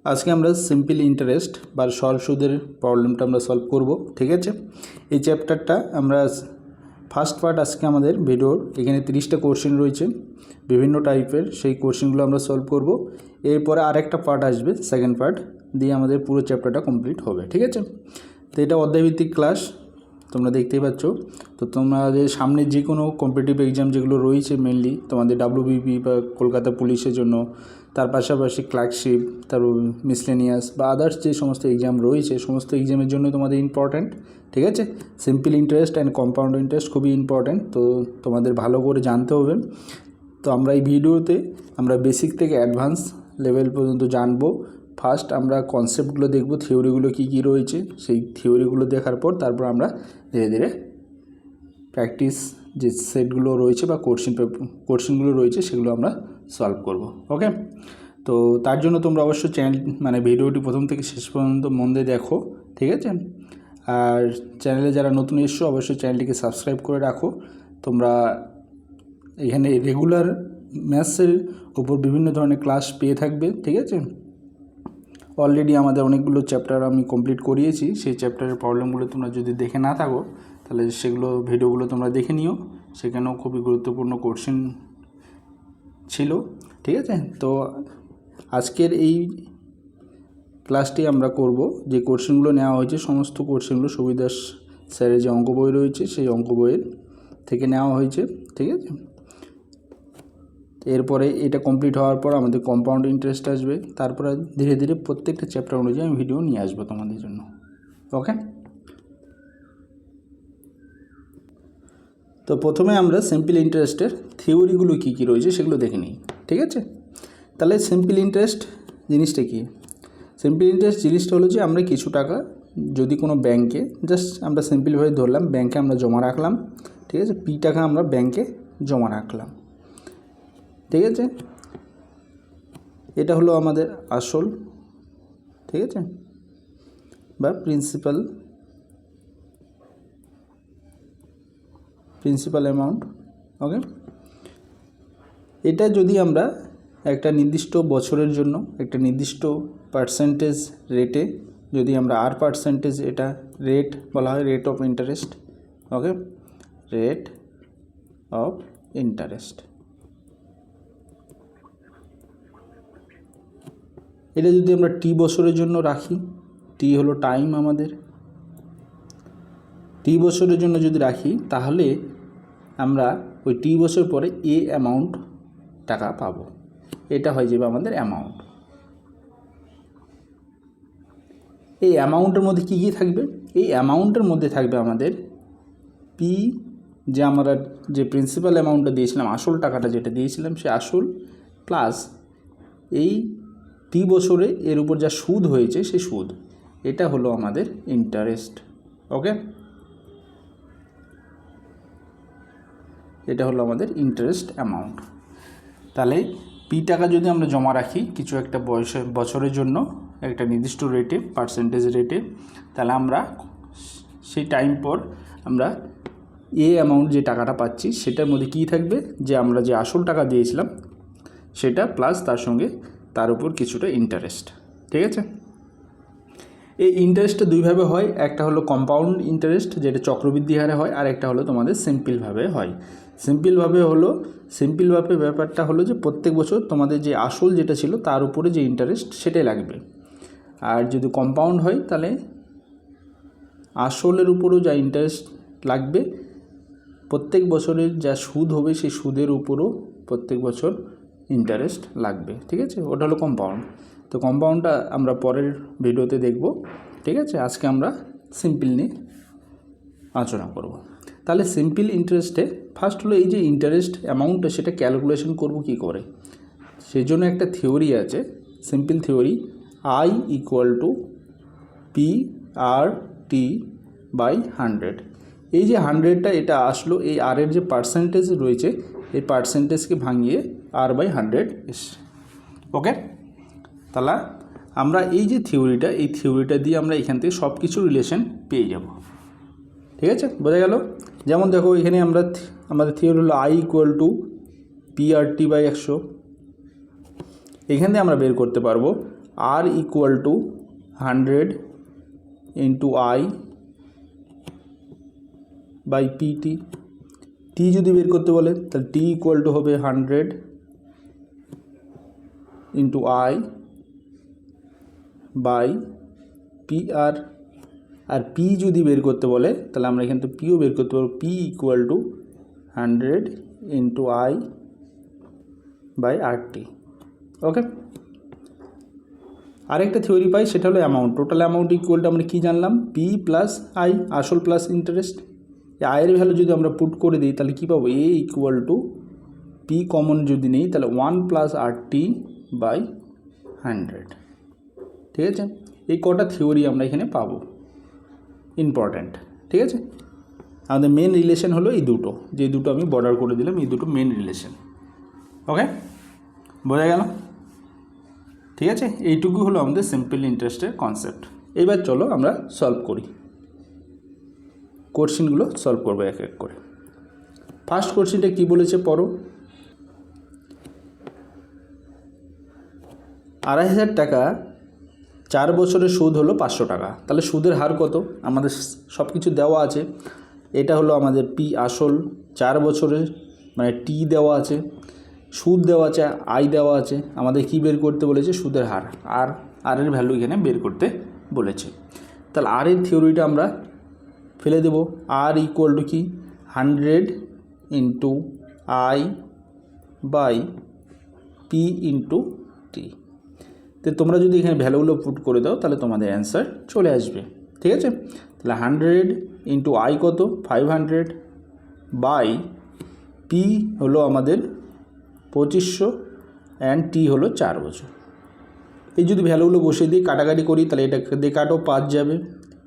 আজকে আমরা simple interest বা সরল সুদের প্রবলেমটা আমরা সলভ করব। ঠিক আছে, এই চ্যাপ্টারটা আমরা ফার্স্ট পার্ট আজকে আমাদের ভিডিওর এখানে 30টা কোশ্চেন রয়েছে বিভিন্ন টাইপের, সেই কোশ্চেনগুলো আমরা সলভ করব। এরপরে আরেকটা পার্ট আসবে, সেকেন্ড পার্ট দিয়ে আমাদের পুরো চ্যাপ্টারটা কমপ্লিট হবে। ঠিক আছে, তো এটা অধ্যায়ভিত্তিক ক্লাস তোমরা দেখতেই পাচ্ছ। তো তোমাদের সামনে যে কোনো কম্পিটিটিভ এক্সাম যেগুলো রয়েছে মেনলি তোমাদের ডাব্লিউবিপি বা কলকাতা পুলিশের জন্য, তার পাশাপাশি ক্লার্কশিপ, তারপর মিসলেনিয়াস বা আদার্স যে সমস্ত এক্সাম রয়েছে সমস্ত এক্সামের জন্য তোমাদের ইম্পর্ট্যান্ট। ঠিক আছে, simple interest and compound interest খুবই ইম্পর্ট্যান্ট, তো তোমাদের ভালো করে জানতে হবে। তো আমরা এই ভিডিওতে আমরা বেসিক থেকে অ্যাডভান্স লেভেল পর্যন্ত জানবো। ফার্স্ট আমরা কনসেপ্টগুলো দেখব, থিওরিগুলো কী কী রয়েছে, সেই থিওরিগুলো দেখার পর তারপর আমরা ধীরে ধীরে প্র্যাকটিস যে সেটগুলো রয়েছে বা কোশ্চেনগুলো রয়েছে সেগুলো আমরা সলভ করব। ওকে, তো তার জন্য তোমরা অবশ্যই ভিডিওটি প্রথম থেকে শেষ পর্যন্ত মন দিয়ে দেখো। ঠিক আছে, আর চ্যানেলে যারা নতুন এসছো অবশ্যই চ্যানেলটিকে সাবস্ক্রাইব করে রাখো। তোমরা এখানে রেগুলার ম্যাথসের উপর বিভিন্ন ধরনের ক্লাস পেয়ে থাকবে। ঠিক আছে, অলরেডি আমাদের অনেকগুলো চ্যাপ্টার আমি কমপ্লিট করিয়েছি, সেই চ্যাপ্টারের প্রবলেমগুলো তোমরা যদি দেখে না থাকো তাহলে সেগুলো ভিডিওগুলো তোমরা দেখে নিও, সেখানেও খুবই গুরুত্বপূর্ণ কোশ্চেন ছিল। ঠিক আছে, তো আজকের এই ক্লাসটি আমরা করব যে কোশ্চেনগুলো নেওয়া হয়েছে সমস্ত কোশ্চেনগুলো সুবিদাস স্যারের যে অঙ্ক বই রয়েছে সেই অঙ্ক বইয়ের থেকে নেওয়া হয়েছে। ঠিক আছে, এরপরে এটা কমপ্লিট হওয়ার পর আমাদের কম্পাউন্ড ইন্টারেস্ট আসবে, তারপরে ধীরে ধীরে প্রত্যেকটা চ্যাপ্টার অনুযায়ী আমি ভিডিও নিয়ে আসবো তোমাদের জন্য। ওকে, তো প্রথমে আমরা সিম্পল ইন্টারেস্টের থিওরিগুলো কী কী রয়েছে সেগুলো দেখে নিই। ঠিক আছে, তাহলে সিম্পল ইন্টারেস্ট জিনিসটা কী? সিম্পল ইন্টারেস্ট জিনিসটা হলো যে আমরা কিছু টাকা যদি কোনো ব্যাংকে, জাস্ট আমরা সিম্পলভাবে ধরলাম ব্যাংকে আমরা জমা রাখলাম। ঠিক আছে, পি টাকা আমরা ব্যাংকে জমা রাখলাম। ঠিক আছে, এটা হলো আমাদের আসল। ঠিক আছে, বা প্রিন্সিপাল অ্যামাউন্ট। ওকে, এটা যদি আমরা একটা নির্দিষ্ট বছরের জন্য একটা নির্দিষ্ট পার্সেন্টেজ রেটে, যদি আমরা পার্সেন্টেজ, এটা রেট বলা হয়, rate of interest. Okay, rate of interest, এটা যদি আমরা টি বছরের জন্য রাখি, টি হলো টাইম আমাদের, টি বছরের জন্য যদি রাখি তাহলে আমরা ওই টি বছর পরে এ অ্যামাউন্ট টাকা পাবো, এটা হয়ে যাবে আমাদের অ্যামাউন্ট। এই অ্যামাউন্টের মধ্যে কী কী থাকবে? এই অ্যামাউন্টের মধ্যে থাকবে আমাদের পি, যে আমরা যে প্রিন্সিপাল অ্যামাউন্টটা দিয়েছিলাম, আসল টাকাটা যেটা দিয়েছিলাম সে আসল, প্লাস এই টি বছরে এর উপর যা সুদ হয়েছে সে সুদ, এটা হলো আমাদের ইন্টারেস্ট। ওকে, এটা হলো আমাদের ইন্টারেস্ট অ্যামাউন্ট। তাহলে পি টাকা যদি আমরা জমা রাখি কিছু একটা বছরের জন্য একটা নির্দিষ্ট রেটে, পার্সেন্টেজ রেটে, তাহলে আমরা সেই টাইম পর আমরা এ অ্যামাউন্ট যে টাকাটা পাচ্ছি সেটার মধ্যে কী থাকবে, যে আমরা যে আসল টাকা দিয়েছিলাম সেটা প্লাস তার সঙ্গে তার উপর কিছুটা ইন্টারেস্ট। ঠিক আছে, এই ইন্টারেস্টটা দুইভাবে হয়, একটা হলো কম্পাউন্ড ইন্টারেস্ট যেটা চক্রবৃদ্ধি হারে হয়, আর একটা হলো তোমাদের সিম্পলভাবে হয়। সিম্পলভাবে ব্যাপারটা হলো যে প্রত্যেক বছর তোমাদের যে আসল যেটা ছিল তার উপরে যে ইন্টারেস্ট সেটাই লাগবে। আর যদি কম্পাউন্ড হয় তাহলে আসলের উপরও যা ইন্টারেস্ট লাগবে, প্রত্যেক বছরের যা সুদ হবে সেই সুদের উপরও প্রত্যেক বছর ইন্টারেস্ট লাগবে। ঠিক আছে, ওটা হলো কম্পাউন্ড। তো কম্পাউন্ডটা আমরা পরের ভিডিওতে দেখব। ঠিক আছে, আজকে আমরা সিম্পল নিয়ে আলোচনা করব। তাহলে সিম্পল ইন্টারেস্টে ফার্স্ট হলো এই যে ইন্টারেস্ট অ্যামাউন্টটা সেটা ক্যালকুলেশন করব কী করে, সেই জন্য একটা থিওরি আছে, simple theory, I equal to P R T by 100। এই যে 100টা এটা আসলো, এই আরের যে পার্সেন্টেজ রয়েছে এই পার্সেন্টেজকে ভাঙিয়ে r/100 এসছে। ওকে, তাহলে আমরা এই যে থিওরিটা দিয়ে আমরা এখান থেকে সব কিছু রিলেশন পেয়ে যাব। ঠিক আছে, বোঝা গেল? যেমন দেখো এখানে আমাদের থিওরি হলো I equal to P R T by 100। এখান থেকে আমরা বের করতে পারবো R equal to 100 into I by PT. T যদি বের করতে বলে তাহলে টি ইকুয়াল টু হবে 100 into I by P R. আর পি যদি বের করতে বলে তাহলে আমরা এখান থেকে পিও বের করতে পারবো, P equal to 100 into I by R T. Okay, আরেকটা থিওরি পাই, সেটা হলো amount. Total amount equal to আমরা কী জানলাম, পি প্লাস আই, আসল প্লাস ইন্টারেস্ট। আয়ের ভ্যালু যদি আমরা পুট করে দিই তাহলে কী পাবো, A equal to P common যদি নেই তাহলে 1 প্লাস আর টি বাই 100। ঠিক আছে, এই কটা থিওরি আমরা এখানে পাবো, ইম্পর্ট্যান্ট। ঠিক আছে, আমাদের মেন রিলেশন হলো এই দুটো, যে দুটো আমি বর্ডার করে দিলাম, এই দুটো মেন রিলেশন। ওকে, বোঝা গেল? ঠিক আছে, এইটুকু হলো আমাদের সিম্পল ইন্টারেস্টের কনসেপ্ট। এবার চলো আমরা সলভ করি, কোশ্চেনগুলো সলভ করবো এক এক করে। ফার্স্ট কোশ্চেনটা কী বলেছে পড়ো। 2,500 টাকা 4 বছরের সুদ হলো 500 টাকা। তাহলে সুদের হার কত? আমাদের সব কিছু দেওয়া আছে। এটা হলো আমাদের পি আসল 4 বছরের, মানে টি দেওয়া আছে, সুদ দেওয়া আছে, আই দেওয়া আছে। আমাদের কি বের করতে বলেছে? সুদের হার। আর এর ভ্যালু এখানে বের করতে বলেছে। তাহলে আর এর থিওরিটা আমরা ফেলে দেব। আর ইকুয়াল টু কি, 100 into I by P into T. তো তোমরা যদি এখানে ভ্যালুগুলো পুট করে দাও তাহলে তোমাদের অ্যান্সার চলে আসবে। ঠিক আছে, তাহলে 100 ইন্টু আই কত, 500 বাই পি হলো আমাদের 2500 অ্যান্ড টি হলো 4 বছর। এই যদি ভ্যালুগুলো বসিয়ে দিয়ে কাটাকাটি করি তাহলে এটা দিয়ে কাটো 5 যাবে,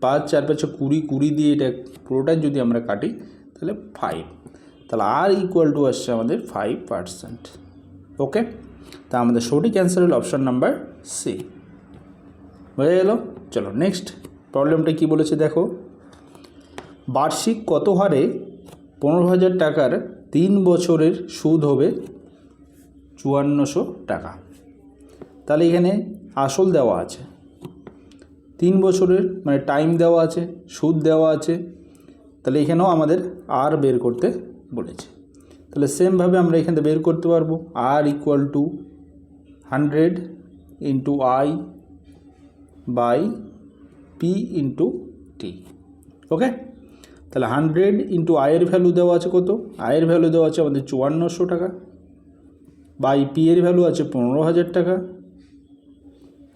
5 4 5 20, 20 দিয়ে এটা পুরোটাই যদি আমরা কাটি তাহলে 5। তাহলে আর ইকুয়াল টু আসছে আমাদের 5%। ওকে, তা আমাদের সঠিক অ্যান্সার হলো অপশান নাম্বার সি। বোঝা গেল? চলো নেক্সট প্রবলেমটা কি বলেছে দেখো। বার্ষিক কত হারে 15,000 টাকার 3 বছরের সুদ হবে 5400 টাকা। তাহলে এখানে আসল দেওয়া আছে, 3 বছরের মানে টাইম দেওয়া আছে, সুদ দেওয়া আছে। তাহলে এখানেও আমাদের আর বের করতে বলেছে। তাহলে সেমভাবে আমরা এখানে বের করতে পারবো। R equal to 100 into I by P into T. Okay, তাহলে 100 ইন্টু আয়ের ভ্যালু দেওয়া আছে কত, আয়ের ভ্যালু দেওয়া আছে আমাদের 5400 টাকা, বাই পি এর ভ্যালু আছে 15,000 টাকা,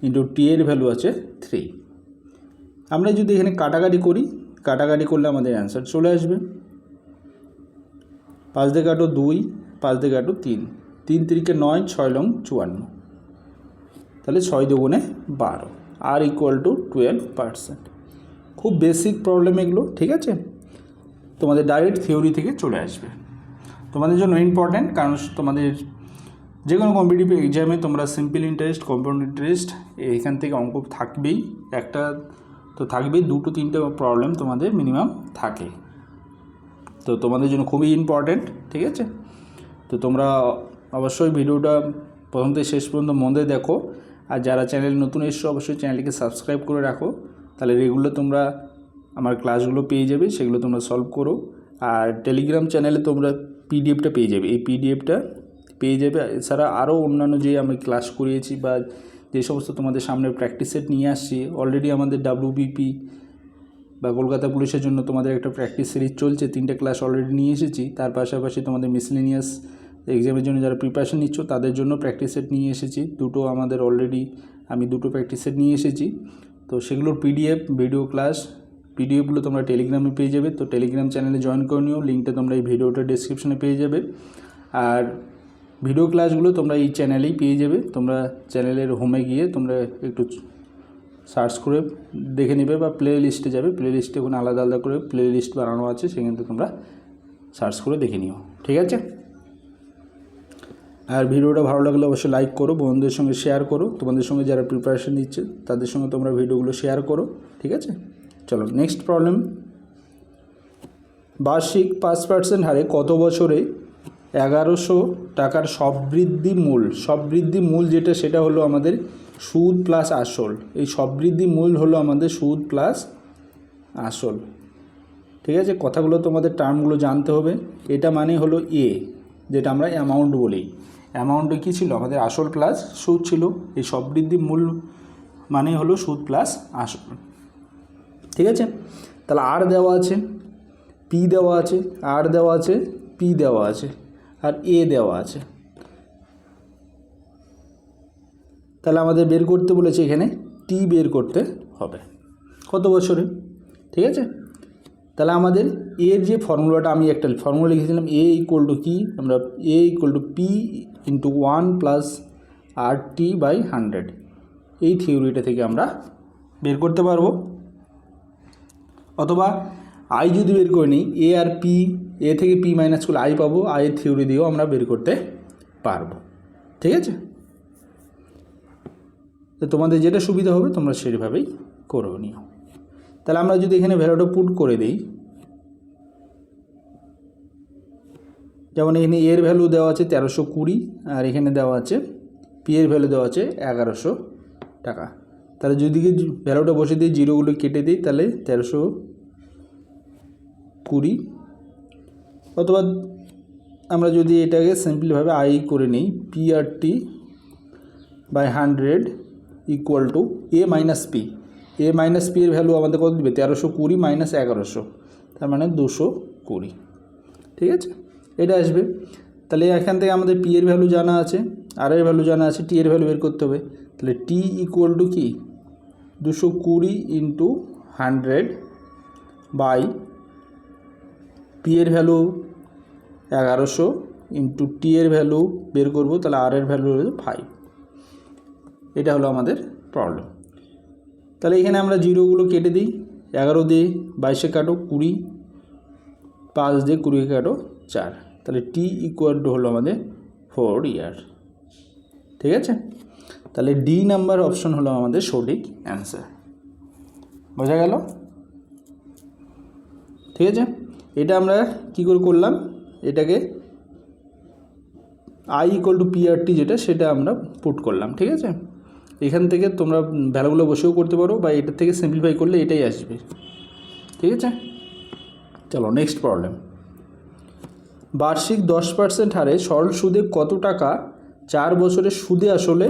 ইন্টু টি এর ভ্যালু আছে 3। আমরা যদি এখানে কাটাকাটি করি, কাটাকাটি করলে আমাদের অ্যান্সার চলে আসবে। 5 দিয়ে কাটো 2, 5 দিয়ে কাটো 3, 3 3 9, 6 লং 54, তাহলে 6 দুগুণে 12। আর ইকুয়াল টু 12%। খুব বেসিক প্রবলেম এগুলো। ঠিক আছে, তোমাদের ডাইরেক্ট থিওরি থেকে চলে আসবে, তোমাদের জন্য ইম্পর্ট্যান্ট। কারণ তোমাদের যে কোনো কম্পিটিটিভ এক্সামে তোমরা সিম্পল ইন্টারেস্ট, কম্পাউন্ড ইন্টারেস্ট এইখান থেকে অঙ্ক থাকবেই, একটা তো থাকবেই, 2-3টে প্রবলেম তোমাদের মিনিমাম থাকে। তো তোমাদের জন্য খুবই ইম্পর্ট্যান্ট। ঠিক আছে, তো তোমরা অবশ্যই ভিডিওটা প্রথম থেকে শেষ পর্যন্ত মন দিয়ে দেখো। আর যারা চ্যানেল নতুন এসছো অবশ্যই চ্যানেলটিকে সাবস্ক্রাইব করে রাখো, তাহলে রেগুলার তোমরা আমার ক্লাসগুলো পেয়ে যাবে, সেগুলো তোমরা সলভ করো। আর টেলিগ্রাম চ্যানেলে তোমরা পিডিএফটা পেয়ে যাবে, এই পিডিএফটা পেয়ে যাবে। এছাড়া আরও অন্যান্য যে আমি ক্লাস করিয়েছি বা যে সমস্ত তোমাদের সামনে প্র্যাকটিস সেট নিয়ে আসছি, অলরেডি আমাদের WBP বা কলকাতা পুলিশের জন্য তোমাদের একটা প্র্যাকটিস সিরিজ চলছে, 3টে ক্লাস অলরেডি নিয়ে এসেছি। তার পাশাপাশি তোমাদের মিসলেনিয়াস এক্সামের জন্য যারা প্রিপারেশন নিচ্ছ তাদের জন্য প্র্যাকটিস সেট নিয়ে এসেছি, দুটো আমাদের অলরেডি আমি দুটো প্র্যাকটিস সেট নিয়ে এসেছি। তো সেগুলোর পিডিএফ, ভিডিও ক্লাস, পিডিএফগুলো তোমরা টেলিগ্রামে পেয়ে যাবে। তো টেলিগ্রাম চ্যানেলে জয়েন করে নিও, লিঙ্কটা তোমরা এই ভিডিওটার ডেসক্রিপশনে পেয়ে যাবে। আর ভিডিও ক্লাসগুলো তোমরা এই চ্যানেলেই পেয়ে যাবে। তোমরা চ্যানেলের হোমে গিয়ে তোমরা একটু সার্চ করে দেখে নেবে বা প্লে লিস্টে যাবে, প্লে লিস্টে ওখানে আলাদা আলাদা করে প্লে লিস্ট বানানো আছে, সেখান থেকে তোমরা সার্চ করে দেখে নিও। ঠিক আছে, আর ভিডিওটা ভালো লাগলে অবশ্যই লাইক করো, বন্ধুদের সঙ্গে শেয়ার করো, তোমাদের সঙ্গে যারা প্রিপারেশন নিচ্ছে তাদের সঙ্গে তোমরা ভিডিওগুলো শেয়ার করো। ঠিক আছে, চলো নেক্সট প্রবলেম। বার্ষিক 5% হারে কত বছরে 1100 টাকার সববৃদ্ধি মূল যেটা সেটা হলো আমাদের সুদ প্লাস আসল। এই সববৃদ্ধি মূল হলো আমাদের সুদ প্লাস আসল। ঠিক আছে, কথাগুলো তোমাদের টার্মগুলো জানতে হবে। এটা মানে হলো এ, যেটা আমরা অ্যামাউন্ট বলি। অ্যামাউন্টে কী ছিল আমাদের আসল প্লাস সুদ ছিল। এই সববৃদ্ধি মূল মানে হলো সুদ প্লাস আসল। ঠিক আছে, তাহলে আর দেওয়া আছে, পি দেওয়া আছে, আর দেওয়া আছে, পি দেওয়া আছে, আর এ দেওয়া আছে। তাহলে আমাদের বের করতে বলেছে এখানে টি বের করতে হবে কত বছরে। ঠিক আছে, তাহলে আমাদের এর যে ফর্মুলাটা, আমি একটা ফর্মুলা লিখেছিলাম, এ ইকুয়াল টু কি, আমরা A equal to P into 1 plus R T by 100, এই থিওরিটা থেকে আমরা বের করতে পারবো। অথবা আই যদি বের করে নিই, এ আর পি, এ থেকে পি মাইনাস করলে আই পাবো, আইয়ের থিওরি দিয়েও আমরা বের করতে পারবো। ঠিক আছে, তো তোমাদের যেটা সুবিধা হবে তোমরা সেভাবেই করে নিও। তাহলে আমরা যদি এখানে ভ্যালুটা পুট করে দিই, যেমন এখানে এর ভ্যালু দেওয়া আছে 1320, আর এখানে দেওয়া আছে পি এর ভ্যালু দেওয়া আছে 1100 টাকা। তাহলে যদি ভ্যালুটা বসে দিই, জিরোগুলো কেটে দিই, তাহলে 1320। অথবা আমরা যদি এটাকে সিম্পলিভাবে আই করে নিই, P R T by 100 equal to A minus P. A minus P এর ভ্যালু আমাদের কত দেবে, 1320 মাইনাস 1100, তার মানে 220। ঠিক আছে, এটা আসবে। তাহলে এখান থেকে আমাদের পি এর ভ্যালু জানা আছে, আর এর ভ্যালু জানা আছে, টি এর ভ্যালু বের করতে হবে। তাহলে টি ইকুয়াল টু কি, 220 ইন্টু 100 বাই পি এর ভ্যালু 1100 ইন্টু টি এর ভ্যালু বের করব, তাহলে আর এর ভ্যালু হলো 5। এটা হলো আমাদের প্রবলেম। তাহলে এখানে আমরা জিরোগুলো কেটে দিই, 11 দিয়ে 22 কাটো 20, 5 দিয়ে 20 কাটো 4, তাহলে টি ইকুয়াল টু হলো আমাদের 4 ইয়ার। ঠিক আছে, তাহলে ডি নাম্বার অপশন হলো আমাদের সঠিক অ্যান্সার। বোঝা গেল? ঠিক আছে, এটা আমরা কী করে করলাম, এটাকে I equal to P R টি যেটা, সেটা আমরা পুট করলাম। ঠিক আছে, এখান থেকে তোমরা ভ্যালুগুলো বসেও করতে পারো, বা এটার থেকে সিম্পলিফাই করলে এটাই আসবে। ঠিক আছে, চলো নেক্সট প্রবলেম। বার্ষিক 10% হারে সরল সুদে কত টাকা 4 বছরের সুদে আসলে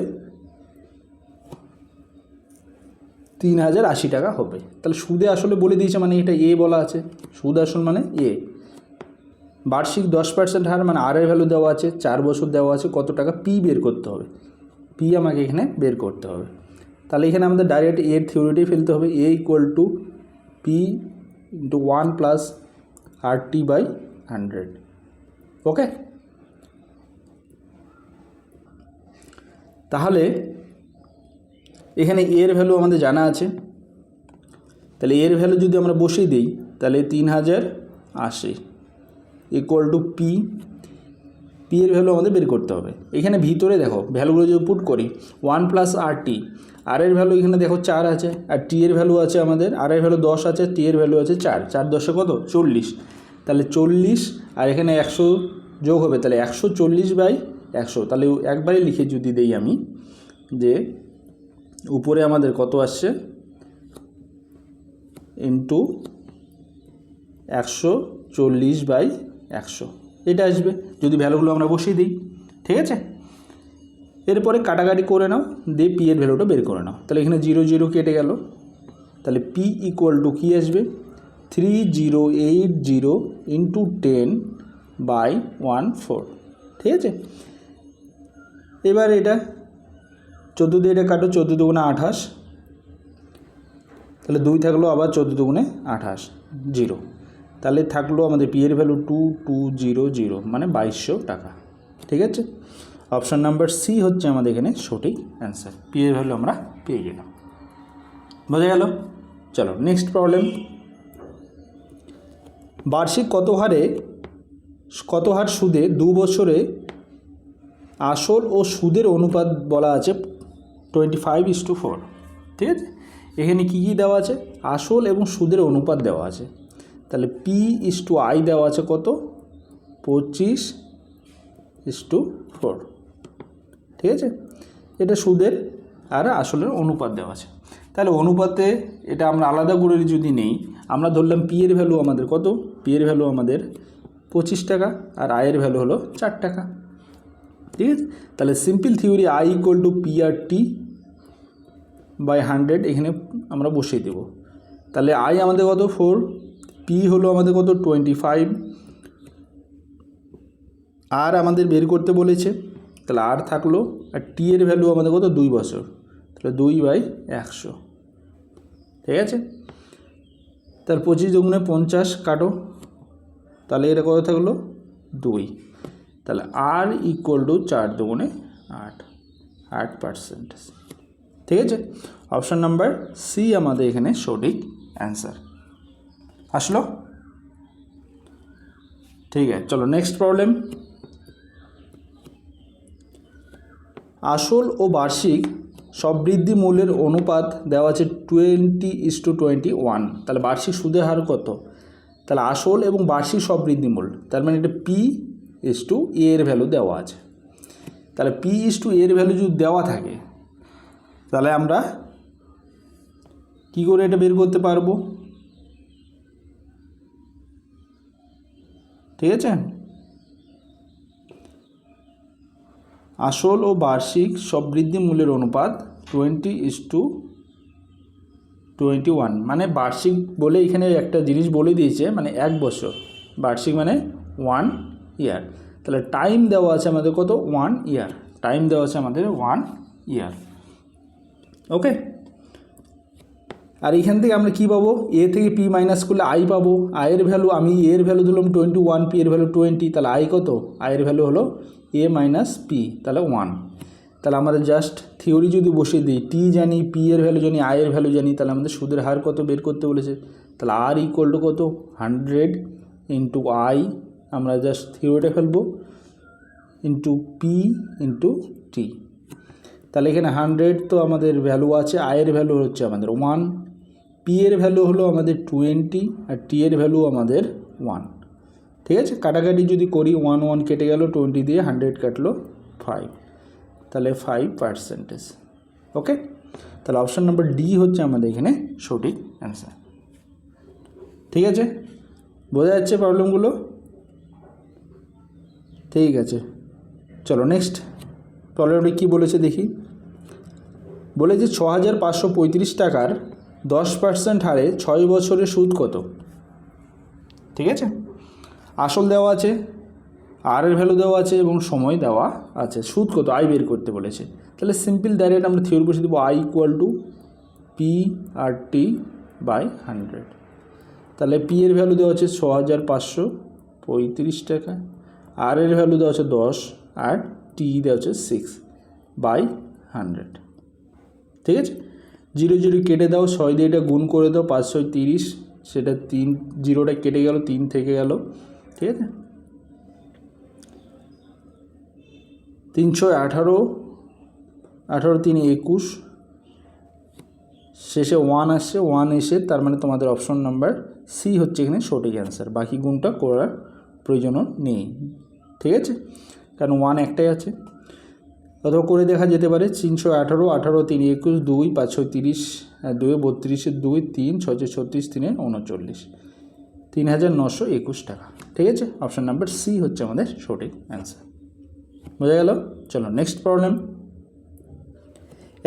3080 টাকা হবে। তাহলে সুদে আসলে বলে দিয়েছে, মানে এটা এ বলা আছে, সুদ আসল মানে এ। বার্ষিক 10% হার মানে আর এর ভ্যালু দেওয়া আছে, 4 বছর দেওয়া আছে, কত টাকা পি বের করতে হবে, পি আমাকে এখানে বের করতে হবে। তাহলে এখানে আমাদের ডাইরেক্ট এর থিওরিটাই ফেলতে হবে, A equal to P into 1 plus R T by 100। Okay, তাহলে এখানে এর ভ্যালু আমাদের জানা আছে, তাহলে এর ভ্যালু যদি আমরা বসিয়ে দিই, তাহলে 3080 ইকুয়াল টু পি, পি এর ভ্যালু আমাদের বের করতে হবে। এখানে ভিতরে দেখো ভ্যালুগুলো যদি পুট করি, 1 প্লাস আর টি, আর এর ভ্যালু এখানে দেখো 4 আছে, আর টি এর ভ্যালু আছে আমাদের, আর এর ভ্যালু 10 আছে, টি এর ভ্যালু আছে 4, 4 10 কত 40, তাহলে 40, আর এখানে 100 যোগ হবে, তাহলে 140/100। তাহলে একবারই লিখে যদি দেই আমি, যে উপরে আমাদের কত আসছে ইন্টু 140/100, এটা আসবে যদি ভ্যালুগুলো আমরা বসিয়ে দিই। ঠিক আছে, এরপরে কাটাকাটি করে নাও, দিয়ে পি এর ভ্যালুটা বের করে নাও। তাহলে এখানে 0 0 কেটে গেল, তাহলে পি ইকুয়াল টু কী আসবে, 3080 ইন্টু 10/14। ঠিক আছে, এবার এটা 14 দিয়ে এটা কাটো, 14 দুগুণে 28, তাহলে 2 থাকলো, আবার 14 দুগুণে 28, 0, তাহলে থাকলো আমাদের পি এর ভ্যালু 2200, মানে 2200 টাকা। ঠিক আছে, অপশান নাম্বার সি হচ্ছে আমাদের এখানে সঠিক অ্যান্সার। পি এর ভ্যালু আমরা পেয়ে গেলাম। বোঝা গেল? চলো নেক্সট প্রবলেম। বার্ষিক কত হার সুদে 2 বছরে আসল ও সুদের অনুপাত বলা আছে 25:4। ঠিক আছে, এখানে কী কী দেওয়া আছে, আসল এবং সুদের অনুপাত দেওয়া আছে। তাহলে P/I দেওয়া আছে কত, 25 1:4, ঠিক আছে। এটা সুদের আর আসলের অনুপাত দেওয়া আছে। তাহলে অনুপাতে এটা আমরা আলাদা করে যদি নেই, আমরা ধরলাম পি এর ভ্যালু আমাদের কত, পি এর ভ্যালু আমাদের 25 টাকা আর আয়ের ভ্যালু হলো 4 টাকা, ঠিক আছে। তাহলে simple theory I equal to P R T by 100 এখানে আমরা বসিয়ে দেব। তাহলে আই আমাদের কত 4, পি হলো আমাদের কত 25, আর আমাদের বের করতে বলেছে, তাহলে আর থাকলো, আর টি এর ভ্যালু আমাদের কত 2 বছর, তাহলে 2/100, ঠিক আছে। তার 25 দুগুণে 50 কাটো, তাহলে এটা কত থাকলো 2, তাহলে আর ইকুয়াল টু 4 দুগুণে 8%, ঠিক আছে। অপশান নাম্বার সি আমাদের এখানে সঠিক অ্যান্সার আসলো, ঠিক আছে। চলো নেক্সট প্রবলেম। আসল ও বার্ষিক সববৃদ্ধি মূল্যের অনুপাত দেওয়া আছে 20:21, তাহলে বার্ষিক সুদের হার কত, তাহলে আসল এবং বার্ষিক সববৃদ্ধি মূল্য, তার মানে এটা P/A এর ভ্যালু দেওয়া আছে। তাহলে P/A এর ভ্যালু যদি দেওয়া থাকে তাহলে আমরা কি করে এটা বের করতে পারবো, ঠিক আছে। আসল ও বার্ষিক সববৃদ্ধি মূল্যের অনুপাত 20:21, মানে বার্ষিক বলে এখানে একটা জিনিস বলে দিয়েছে, মানে 1 বছর, বার্ষিক মানে 1 ইয়ার, তাহলে টাইম দেওয়া আছে আমাদের কত 1 ইয়ার, টাইম দেওয়া আছে আমাদের 1 ইয়ার, ওকে। আর এখান থেকে আমরা কি পাবো, এ থেকে পি মাইনাস করলে আই পাবো, আয়ের ভ্যালু আমি এর ভ্যালু দিলাম 21, পি এর ভ্যালু 20, তাহলে আই কত, আয়ের ভ্যালু হলো এ মাইনাস পি, তাহলে 1। তাহলে আমাদের জাস্ট থিওরি যদি বসিয়ে দিই, টি জানি, পি এর ভ্যালু জানি, আয়ের ভ্যালু জানি, তাহলে আমাদের সুদের হার কত বের করতে বলেছে, তাহলে আর ইকুয়াল টু কত 100 ইন্টু আই, আমরা জাস্ট থিওরিটা ফেলবো, ইন্টু পি ইন্টু টি। তাহলে এখানে 100 তো আমাদের ভ্যালু আছে, আয়ের ভ্যালু হচ্ছে আমাদের 1, পি এর ভ্যালু হলো আমাদের 20 আর টি এর ভ্যালু আমাদের 1, ঠিক আছে। কাটাকাটি যদি করি 1 1 কেটে গেল, 20 দিয়ে 100 কাটলো 5, তাহলে 5%, ওকে। তাহলে অপশান নাম্বার ডি হচ্ছে আমাদের এখানে সঠিক অ্যান্সার, ঠিক আছে। বোঝা যাচ্ছে প্রবলেমগুলো, ঠিক আছে। চলো নেক্সট প্রবলেমটা কী বলেছে দেখি। বলেছে 6535 টাকার 10% হারে 6 বছরের সুদ কত, ঠিক আছে। আসল দেওয়া আছে, আর এর ভ্যালু দেওয়া আছে এবং সময় দেওয়া আছে, সুদ কত আই বের করতে বলেছে। তাহলে সিম্পল ডাইরেক্ট আমরা থিওরি বসে দেবো, I equal to P R T by 100। তাহলে পি এর ভ্যালু দেওয়া আছে 6535 টাকা, আর এর ভ্যালু দেওয়া আছে 10 আর টি দেওয়া আছে 6/100, ঠিক আছে। 0 0 কেটে দাও, 6 দিয়ে এটা গুণ করে দাও, 5 6 30, সেটা 3 0টা কেটে গেল, 3 থেকে গেল, ঠিক আছে। 318, 18 3 21, শেষে 1 আসছে, 1 এসে, তার মানে তোমাদের অপশন নাম্বার সি হচ্ছে এখানে সঠিক অ্যান্সার, বাকি গুণটা করার প্রয়োজনও নেই, ঠিক আছে, কারণ 1 একটাই আছে। অথবা করে দেখা যেতে পারে 318, 18 3 21, 2 5 6 30, 2 32, 2 3 6 36, 3 39, 3921 টাকা, ঠিক আছে। অপশান নাম্বার সি হচ্ছে আমাদের সঠিক অ্যান্সার, বোঝা গেল। চলো নেক্সট প্রবলেম।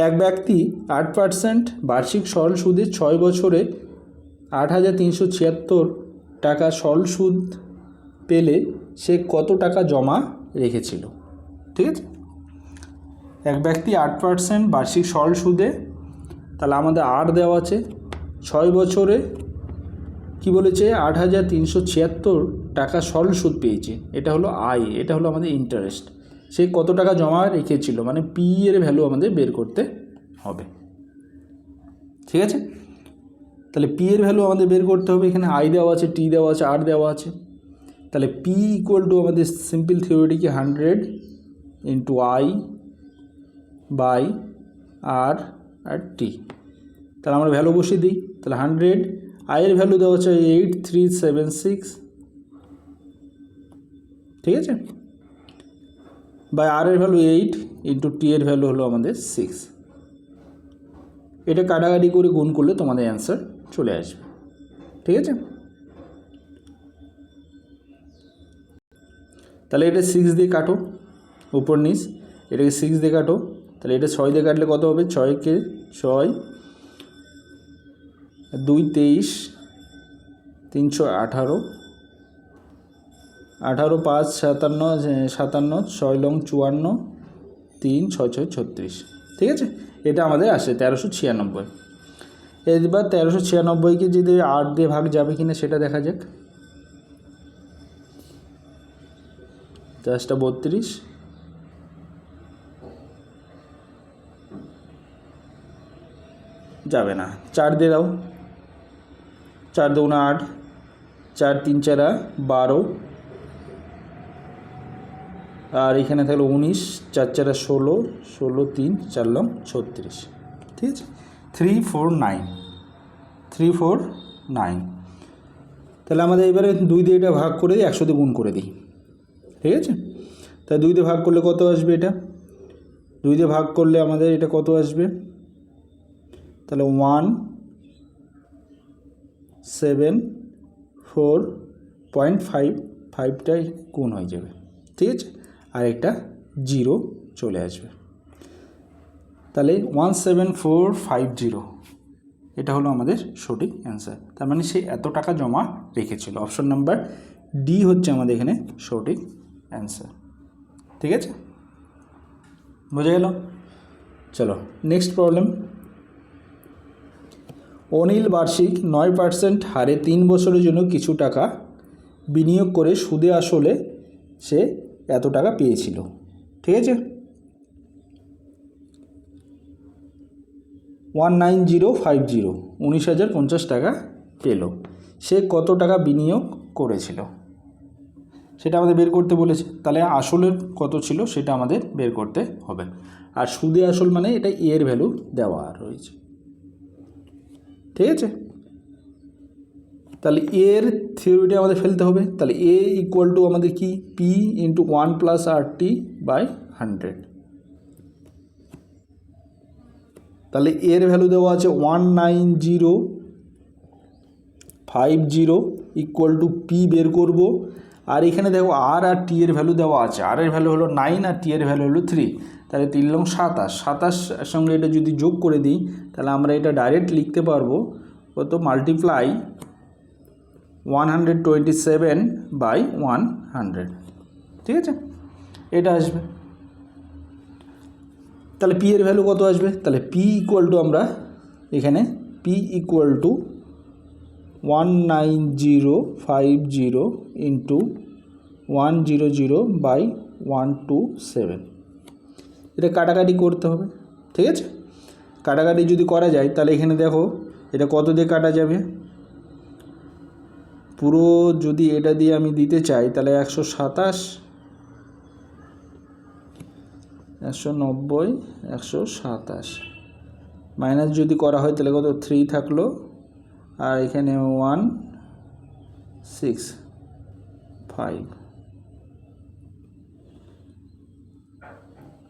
এক ব্যক্তি 8% বার্ষিক সরল সুদে 6 বছরে 8,376 টাকা সরল সুদ পেলে সে কত টাকা জমা রেখেছিল, ঠিক আছে। এক ব্যক্তি 8% বার্ষিক সরল সুদে, তাহলে আমাদের আর দেওয়া আছে, 6 বছরে কি বলেছে 8,376 টাকা সরল সুদ পেয়েছে, এটা হলো আই, এটা হলো আমাদের ইন্টারেস্ট। সে কত টাকা জমা রেখেছিল, মানে পি এর ভ্যালু আমাদের বের করতে হবে, ঠিক আছে। তাহলে পি এর ভ্যালু আমাদের বের করতে হবে, এখানে আই দেওয়া আছে, টি দেওয়া আছে, আর দেওয়া আছে। তাহলে পি ইকুয়াল টু আমাদের সিম্পল থিওরিটি কি 100 ইন্টু আই বাই আর আর টি। তাহলে আমরা ভ্যালু বসিয়ে দিই, তাহলে 100, আয়ের ভ্যালু দেওয়া আছে 8376, ঠিক আছে। বাই আর এর ভ্যালু 8 ইন্টু টি এর ভ্যালু হলো আমাদের 6। এটা কাটাকাটি করে গুণ করলে তোমাদের অ্যান্সার চলে আসবে। ঠিক আছে, তাহলে এটা 6 দিয়ে কাটো, উপর নিচ এটাকে 6 দিয়ে কাটো, তাহলে এটা 6 দিয়ে কাটলে কত হবে? 6কে 6 2 23 318 18 5 57 57 6 লং 54 3 6 6 36। ঠিক আছে, এটা আমাদের আসে 1396। এবার 1396কে যদি 8 দিয়ে ভাগ যাবে কিনা সেটা দেখা যাক। 10টা 32, যাবে না। 4 দিয়ে দাও, 4 2 8, 4 3 4 12, আর এখানে থাকলো 19, 4 4 16, 16 3 4 লং 36। ঠিক আছে, 349, 349। তাহলে আমাদের এবারে 2 দিয়ে এটা ভাগ করে দিই, 100 দিয়ে গুণ করে দিই। ঠিক আছে, তাই 2 দিয়ে ভাগ করলে কত আসবে? এটা 2 দিয়ে ভাগ করলে আমাদের এটা কত আসবে? তাহলে 174.5, 5টাই গুণ হয়ে যাবে। ঠিক আছে, আর একটা 0 চলে আসবে। তাহলে 17450 এটা হলো আমাদের সঠিক অ্যান্সার। তার মানে সে এত টাকা জমা রেখেছিল। অপশন নাম্বার ডি হচ্ছে আমাদের এখানে সঠিক অ্যান্সার। ঠিক আছে, বোঝা গেল? চলো নেক্সট প্রবলেম। অনিল বার্ষিক 9% হারে 3 বছরের জন্য কিছু টাকা বিনিয়োগ করে সুদে আসলে সে এত টাকা পেয়েছিল। ঠিক আছে, 19050, 19,050 টাকা পেল। সে কত টাকা বিনিয়োগ করেছিল সেটা আমাদের বের করতে বলেছে। তাহলে আসলের কত ছিল সেটা আমাদের বের করতে হবে। আর সুদে আসল মানে এটা এর ভ্যালু দেওয়া রয়েছে। ঠিক আছে, তাহলে এর থিওরিটা আমাদের ফেলতে হবে। তাহলে এ ইকুয়াল টু আমাদের কি? P into 1 + RT/100। তাহলে এর ভ্যালু দেওয়া আছে 19050 ইকুয়াল টু পি বের করব। আর এখানে দেখো আর টি এর ভ্যালু দেওয়া আছে। আর এর ভ্যালু হলো 9 আর টি এর ভ্যালু হলো 3। তাহলে 3 লং 27, 27 সঙ্গে এটা যদি যোগ করে দিই তাহলে আমরা এটা ডাইরেক্ট লিখতে পারবো কত? মাল্টিপ্লাই 127/100। ঠিক আছে, এটা আসবে। তাহলে পি এর ভ্যালু কত আসবে? তাহলে পি ইকুয়াল টু আমরা এখানে পি ইকুয়াল টু 19050 ইন্টু 100/127। এটা কাটাকাটি করতে হবে। ঠিক আছে, কাটাকাটি যদি করা যায় তাহলে এখানে দেখো এটা কত দিয়ে কাটা যাবে? পুরো যদি এটা দিয়ে আমি দিতে চাই তাহলে 127, 190, 127 মাইনাস যদি করা হয় তাহলে কত? 3 থাকলো, আর এখানে 165,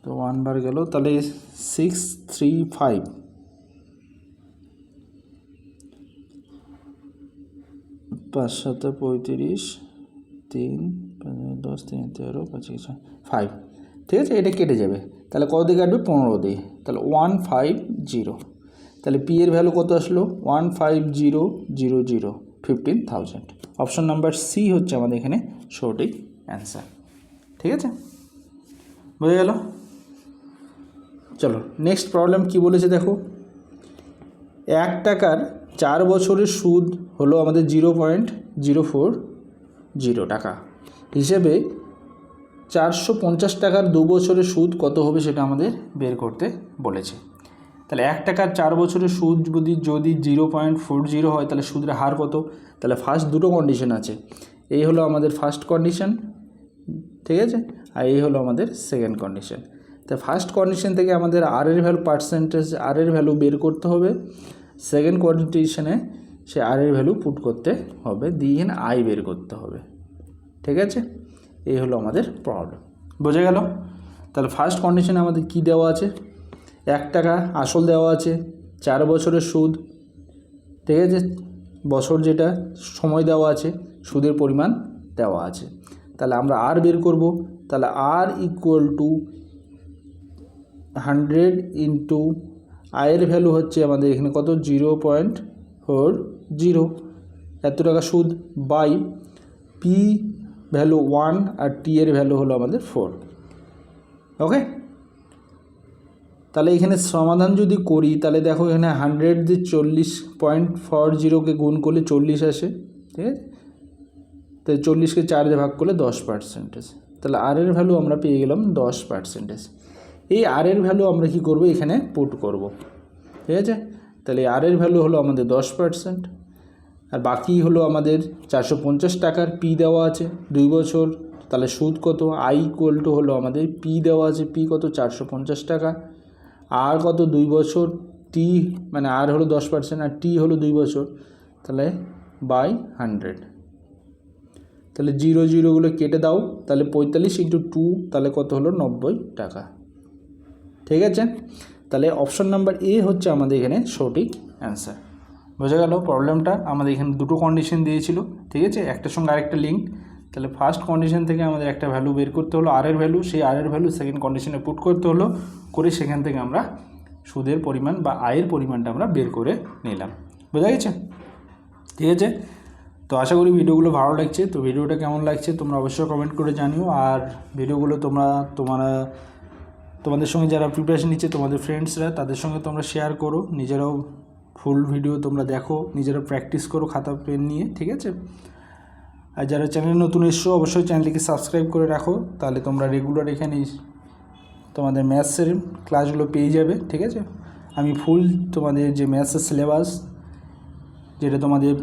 তো 1 বার গেল, তাহলে 635। 5 7 35, 3 10 3 13 5। ঠিক আছে, এটা কেটে যাবে। তাহলে কত দিয়ে কাটবে? 15 দিয়ে। তাহলে 150। তাহলে পি এর ভ্যালু কত আসলো? 15000, 15,000। অপশন নাম্বার সি হচ্ছে আমাদের এখানে সঠিক অ্যান্সার। ঠিক আছে, বোঝা গেল? চলো নেক্সট প্রবলেম কি বলেছে দেখো। 1 টাকার 4 বছরের সুদ হলো আমাদের 0.040 টাকা হিসেবে 450 টাকার 2 বছরের সুদ কত হবে সেটা আমাদের বের করতে বলেছে। তাহলে 1 টাকার 4 বছরের সুদ যদি 0.40 হয় তাহলে সুদের হার কত? তাহলে ফার্স্ট দুটো কন্ডিশন আছে। এই হলো আমাদের ফার্স্ট কন্ডিশন, ঠিক আছে, আর এই হলো আমাদের সেকেন্ড কন্ডিশন। তো ফার্স্ট কন্ডিশন থেকে আমাদের আর এর ভ্যালু পার্সেন্টেজ আর এর ভ্যালু বের করতে হবে। সেকেন্ড কন্ডিশনে সে আর এর ভ্যালু পুট করতে হবে, দিয়ে এখানে আই বের করতে হবে। ঠিক আছে, এই হলো আমাদের প্রবলেম। বোঝা গেল? তাহলে ফার্স্ট কন্ডিশনে আমাদের কি দেওয়া আছে, 1 টাকা আসল দেওয়া আছে, 4 বছরের সুদ, ঠিক আছে, বছর যেটা সময় দেওয়া আছে, সুদের পরিমাণ দেওয়া আছে। তাহলে আমরা আর বের করব, তাহলে আর ইকুয়াল টু 100 ইন্টু আয়ের ভ্যালু হচ্ছে আমাদের এখানে কত 0.40, এত টাকা সুদ, বাই পি ভ্যালু 1 আর টি এর ভ্যালু হলো আমাদের 4। ওকে, তাহলে এখানে সমাধান যদি করি তাহলে দেখো এখানে 100 দিয়ে 40.40কে গুণ করলে 40 আসে, ঠিক আছে, তাই 40কে 4 দিয়ে ভাগ করলে 10%, তাহলে আর এর ভ্যালু আমরা পেয়ে গেলাম 10%। এই আর এর ভ্যালু আমরা কি করব, এখানে পুট করব, ঠিক আছে। তাহলে আর এর ভ্যালু হলো আমাদের 10%, আর বাকি হলো আমাদের 450 টাকার পি দেওয়া আছে 2 বছর, তাহলে সুদ কত, আই ইকুয়াল টু হলো আমাদের পি দেওয়া আছে, পি কত 450 টাকা, আর কত 2 বছর, টি মানে আর হলো 10% আর টি হলো 2 বছর, তাহলে বাই 100। তাহলে 0 কেটে দাও, তাহলে 45 ইন্টু 2 তাহলে কত হলো 90 টাকা, ঠিক আছে। তাহলে অপশন নাম্বার এ হচ্ছে আমাদের এখানে সঠিক অ্যান্সার। বোঝা গেল প্রবলেমটা, আমাদের এখানে দুটো কন্ডিশন দিয়েছিল, ঠিক আছে, একটার সঙ্গে আরেকটা লিঙ্ক। তাহলে ফার্স্ট কন্ডিশন থেকে আমাদের একটা ভ্যালু বের করতে হলো আর এর ভ্যালু, সেই আর এর ভ্যালু সেকেন্ড কন্ডিশনে পুট করতে হলো, করে সেখান থেকে আমরা সুদের পরিমাণ বা আয়ের পরিমাণটা আমরা বের করে নিলাম। বোঝা গেছে, ঠিক আছে। তো আশা করি ভিডিওগুলো ভালো লাগছে। তো ভিডিওটা কেমন লাগছে তোমরা অবশ্যই কমেন্ট করে জানিও, আর ভিডিওগুলো তোমাদের সঙ্গে যারা প্রিপারেশন নিচ্ছে তোমাদের ফ্রেন্ডসরা তাদের সঙ্গে তোমরা শেয়ার করো, নিজেরাও ফুল ভিডিও তোমরা দেখো, নিজেরা প্র্যাকটিস করো খাতা পেন নিয়ে, ঠিক আছে। আর যারা চ্যানেল নতুন এসছো অবশ্যই চ্যানেলটিকে সাবস্ক্রাইব করে রাখো, তাহলে তোমরা রেগুলার এখানে তোমাদের ম্যাথসের ক্লাসগুলো পেয়ে যাবে, ঠিক আছে। আমি ফুল তোমাদের যে ম্যাথসের সিলেবাস, যেটা তোমাদের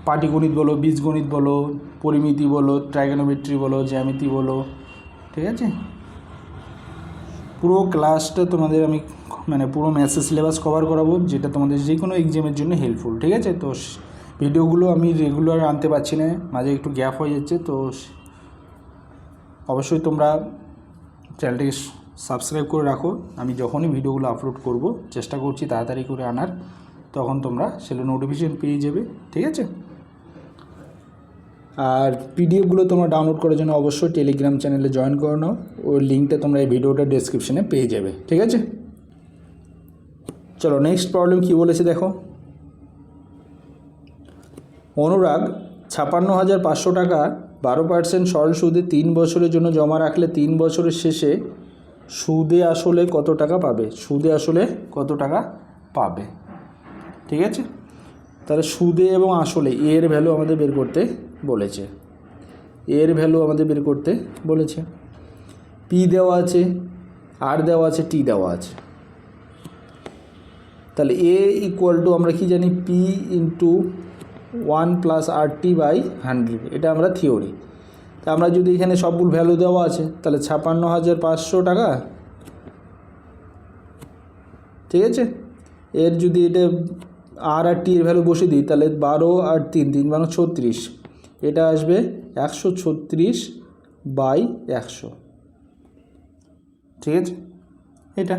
পাটিগণিত বলো, বীজগণিত বলো, পরিমিতি বলো, ট্রাইগোনোমেট্রি বলো, জ্যামিতি বলো, ঠিক আছে, পুরো ক্লাসটা তোমাদের আমি মানে পুরো ম্যাথসের সিলেবাস কভার করাবো, যেটা তোমাদের যে কোনো এক্সামের জন্য হেল্পফুল, ঠিক আছে। তো ভিডিওগুলো আমি রেগুলার আনতে পারছি না, মাঝে একটু গ্যাপ হয়ে যাচ্ছে, তো অবশ্যই তোমরা চ্যানেলটিকে সাবস্ক্রাইব করে রাখো। আমি যখনই ভিডিওগুলো আপলোড করব চেষ্টা করছি তাড়াতাড়ি করে আনার, তখন তোমরা সেটা নোটিফিকেশন পেয়ে যাবে, ঠিক আছে। আর পিডিএফগুলো তোমরা ডাউনলোড করার জন্য অবশ্যই টেলিগ্রাম চ্যানেলে জয়েন করে নাও, ওই লিঙ্কটা তোমরা এই ভিডিওটা ডেসক্রিপশনে পেয়ে যাবে, ঠিক আছে। চলো নেক্সট প্রবলেম কী বলেছে দেখো। অনুরাগ 56,500 টাকা 12% সরল সুদে 3 বছরের জন্য জমা রাখলে 3 বছরের শেষে সুদে আসলে কত টাকা পাবে, সুদে আসলে কত টাকা পাবে, ঠিক আছে। তাহলে সুদে এবং আসলে এর ভ্যালু আমাদের বের করতে বলেছে, এর ভ্যালু আমাদের বের করতে বলেছে। পি দেওয়া আছে, আর দেওয়া আছে, টি দেওয়া আছে। তাহলে এ ইকুয়াল টু আমরা কি জানি, P into 1 plus R T by 100, এটা আমরা থিওরি। তা আমরা যদি এখানে সবগুলো ভ্যালু দেওয়া আছে, তাহলে 56,500 টাকা, ঠিক আছে। এর যদি এটা আর টি এর ভ্যালু বসে দিই, তাহলে 12 আর 3, 3 12 36, এটা আসবে 136 বাই 100, ঠিক আছে। এটা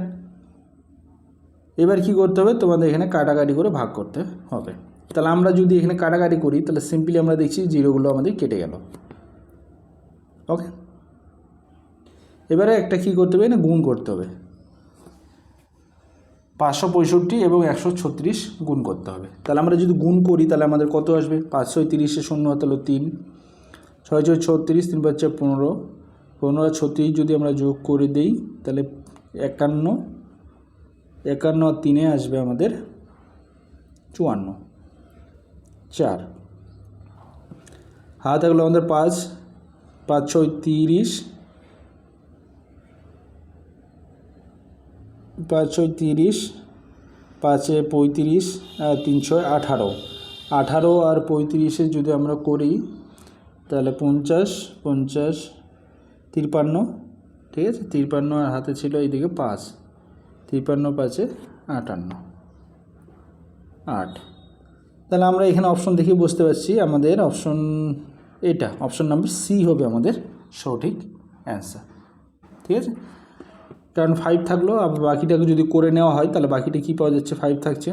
এবার কি করতে হবে, তোমাদের এখানে কাটাকাটি করে ভাগ করতে হবে। তাহলে আমরা যদি এখানে কাটাকাটি করি তাহলে সিম্পলি আমরা দেখছি জিরোগুলো আমাদের কেটে গেল, ওকে। এবারে একটা কি করতে হবে, না গুণ করতে হবে, 565 এবং 136 গুণ করতে হবে। তাহলে আমরা যদি গুণ করি তাহলে আমাদের কত আসবে, 530 শূন্য তাহলে 3, 6 6 36, 3 5 15, 15 আর 36 যদি আমরা যোগ করে দিই তাহলে 51, 51 আর 3 আসবে আমাদের 54, 4 হাত থাকলো আমাদের 5, 5 6 30, 5 6 30, 5 35 আর 3 6 18, 18 আর 35 যদি আমরা করি তাহলে 50, 50 53, ঠিক আছে, 53 আর হাতে ছিল এইদিকে 5, 53 5 58, 8। তাহলে আমরা এখানে অপশন দেখে বুঝতে পারছি আমাদের অপশন এটা, অপশন নাম্বার সি হবে আমাদের সঠিক অ্যান্সার, ঠিক আছে। কারণ 5 থাকলো, আবার বাকিটাকে যদি করে নেওয়া হয় তাহলে বাকিটা কী পাওয়া যাচ্ছে, 5 থাকছে।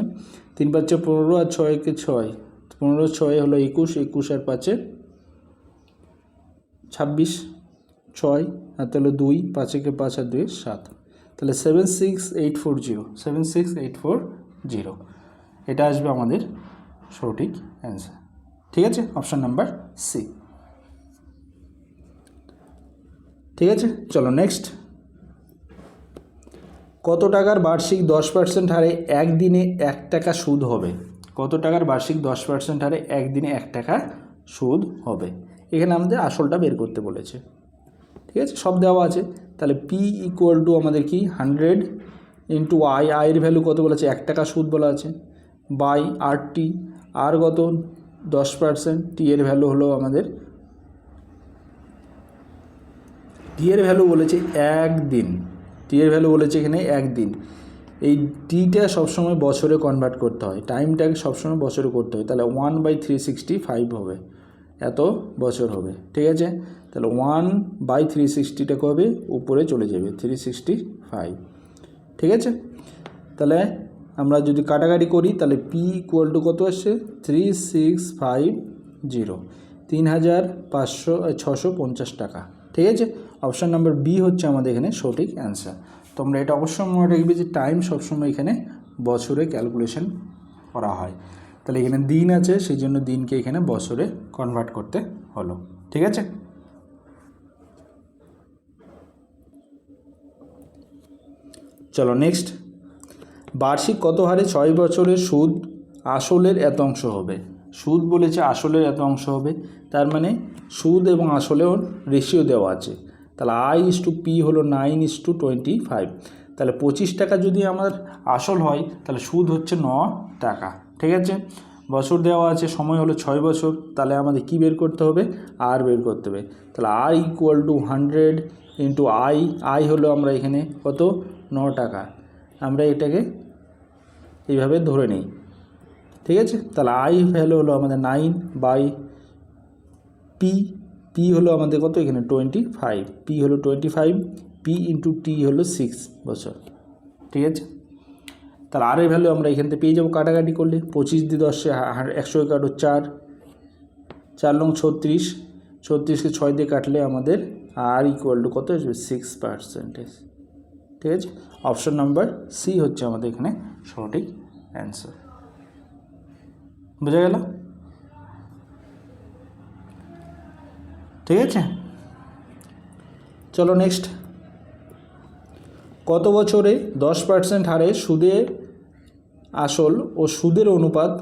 3 5 15 আর 6 কে 6, 15 6 হলো 21, 21 আর 5 26, 6 আর তাহলে 2, 5 কে 5 আর 2 7, তাহলে 76840, 76840 এটা আসবে আমাদের সঠিক অ্যান্সার। ঠিক আছে, অপশান নাম্বার সি। ঠিক আছে, চলো নেক্সট। কত টাকার বার্ষিক 10% হারে একদিনে 1 টাকা সুদ হবে? কত টাকার বার্ষিক 10% হারে একদিনে 1 টাকা সুদ হবে? এখানে আমাদের আসলটা বের করতে বলেছে। ঠিক আছে, সব দেওয়া আছে। তাহলে পি ইকুয়াল টু আমাদের কি 100 ইন্টু আই, আয়ের ভ্যালু কত বলেছে, 1 টাকা সুদ বলা আছে, বাই আর টি, আর কত 10%, টি এর ভ্যালু হলো আমাদের, টি এর ভ্যালু বলেছে 1 দিন, টি এর ভ্যালু বলেছে এখানে 1 দিন। এই টিটা সবসময় বছরে কনভার্ট করতে হয়, টাইমটাকে সবসময় বছরে করতে হয়, তাহলে 1/365 হবে, এত বছর হবে। ঠিক আছে, তাহলে 1/360টা কবে উপরে চলে যাবে 365। ঠিক আছে, তাহলে আমরা যদি কাটাকাটি করি তাহলে পি ইকুয়াল টু কত আসছে 3650, 3500 টাকা। ঠিক আছে, অপশান নাম্বার বি হচ্ছে আমাদের এখানে সঠিক অ্যান্সার। তোমরা এটা অবশ্যই মনে রাখবে যে টাইম সবসময় এখানে বছরে ক্যালকুলেশন করা হয়। তাহলে এখানে দিন আছে, সেই জন্য দিনকে এখানে বছরে কনভার্ট করতে হলো। ঠিক আছে, চলো নেক্সট। বার্ষিক কত হারে 6 বছরের সুদ আসলের এত অংশ হবে? সুদ বলেছে আসলের এত অংশ হবে, তার মানে সুদ এবং আসলেও রেশিও দেওয়া আছে। তাহলে I/P হলো 9/25, তাহলে 25 টাকা যদি আমার আসল হয় তাহলে সুদ হচ্ছে 9 টাকা। ঠিক আছে, বছর দেওয়া আছে, সময় হলো 6 বছর, তাহলে আমাদের কি বের করতে হবে, আর বের করতে হবে। তাহলে R equal to 100 into I, I হলো আমরা এখানে কত 9 টাকা, আমরা এটাকে এইভাবে ধরে নিই। ঠিক আছে, তাহলে আই ভ্যালু হলো আমাদের 9 বাই পি, পি হলো আমাদের কত এখানে 25, পি হলো 25, পি ইন্টু টি হলো 6 বছর। ঠিক আছে, তাহলে আর এর ভ্যালু আমরা এখান থেকে পেয়ে যাবো কাটাকাটি করলে, 25 দিয়ে 10 100 কাটো 4, 4 লং 36, 36কে 6 দিয়ে কাটলে আমাদের আর ইকুয়াল টু কত আসবে 6%। ঠিক আছে, অপশন নাম্বার সি হচ্ছে আমাদের এখানে সঠিক অ্যান্সার। বোঝা গেল? ঠিক আছে, চলো নেক্সট। কত বছরে 10% হারে সুদে আসল ও সুদের অনুপাত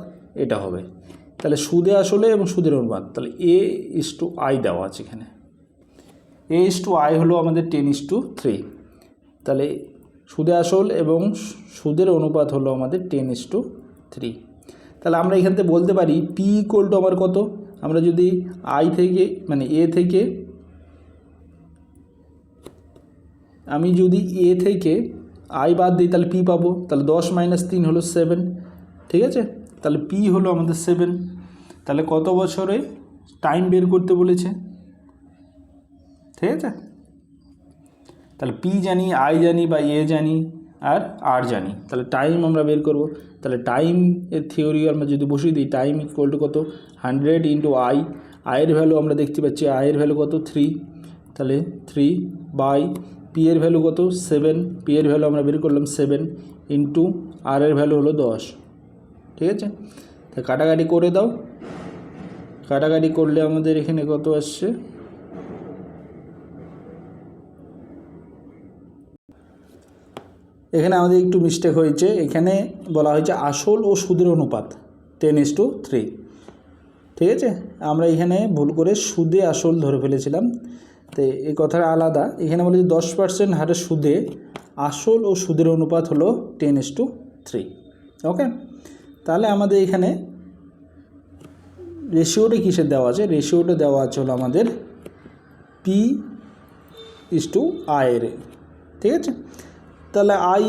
এটা হবে? তাহলে সুদে আসলে এবং সুদের অনুপাত, তাহলে A/I দেওয়া আছে এখানে, A/I হলো আমাদের 10:3, তাহলে সুদে আসল এবং সুদের অনুপাত হলো আমাদের 10:3। তাহলে আমরা এখান থেকে বলতে পারি পি ইকুয়াল টু আমার কত, আমরা যদি আই থেকে মানে এ থেকে, আমি যদি এ থেকে আই বাদ দিই তাহলে পি পাবো, তাহলে 10 - 3 হলো 7। ঠিক আছে, তাহলে পি হলো আমাদের 7। তাহলে কত বছরে টাইম বের করতে বলেছে? ঠিক আছে, তাহলে পি জানি, আই জানি বা এ জানি আর জানি, তাহলে টাইম আমরা বের করব। তাহলে টাইম এর থিওরি আমরা যদি বসিয়ে দিই, টাইম ইকুয়াল টু কত 100 ইন্টু আই, আয়ের ভ্যালু আমরা দেখতে পাচ্ছি, আয়ের ভ্যালু কত 3, তাহলে 3 বাই পি এর ভ্যালু কত 7, পি এর ভ্যালু আমরা বের করলাম 7 ইন্টু আর এর ভ্যালু হলো 10। ঠিক আছে, তা কাটাকাটি করে দাও, কাটাকাটি করলে আমাদের এখানে কত আসছে, এখানে আমাদের একটু মিস্টেক হয়েছে, এখানে বলা হয়েছে আসল ও সুদের অনুপাত 10:3। ঠিক আছে, আমরা এখানে ভুল করে সুদে আসল ধরে ফেলেছিলাম, তো এই কথাটা আলাদা। এখানে বলে 10% হারে সুদে আসল ও সুদের অনুপাত হলো 10:3। ওকে, তাহলে আমাদের এখানে রেশিওটা কিসের দেওয়া আছে? রেশিওটা দেওয়া আছে হলো আমাদের P/I এর। ঠিক আছে, তাহলে আই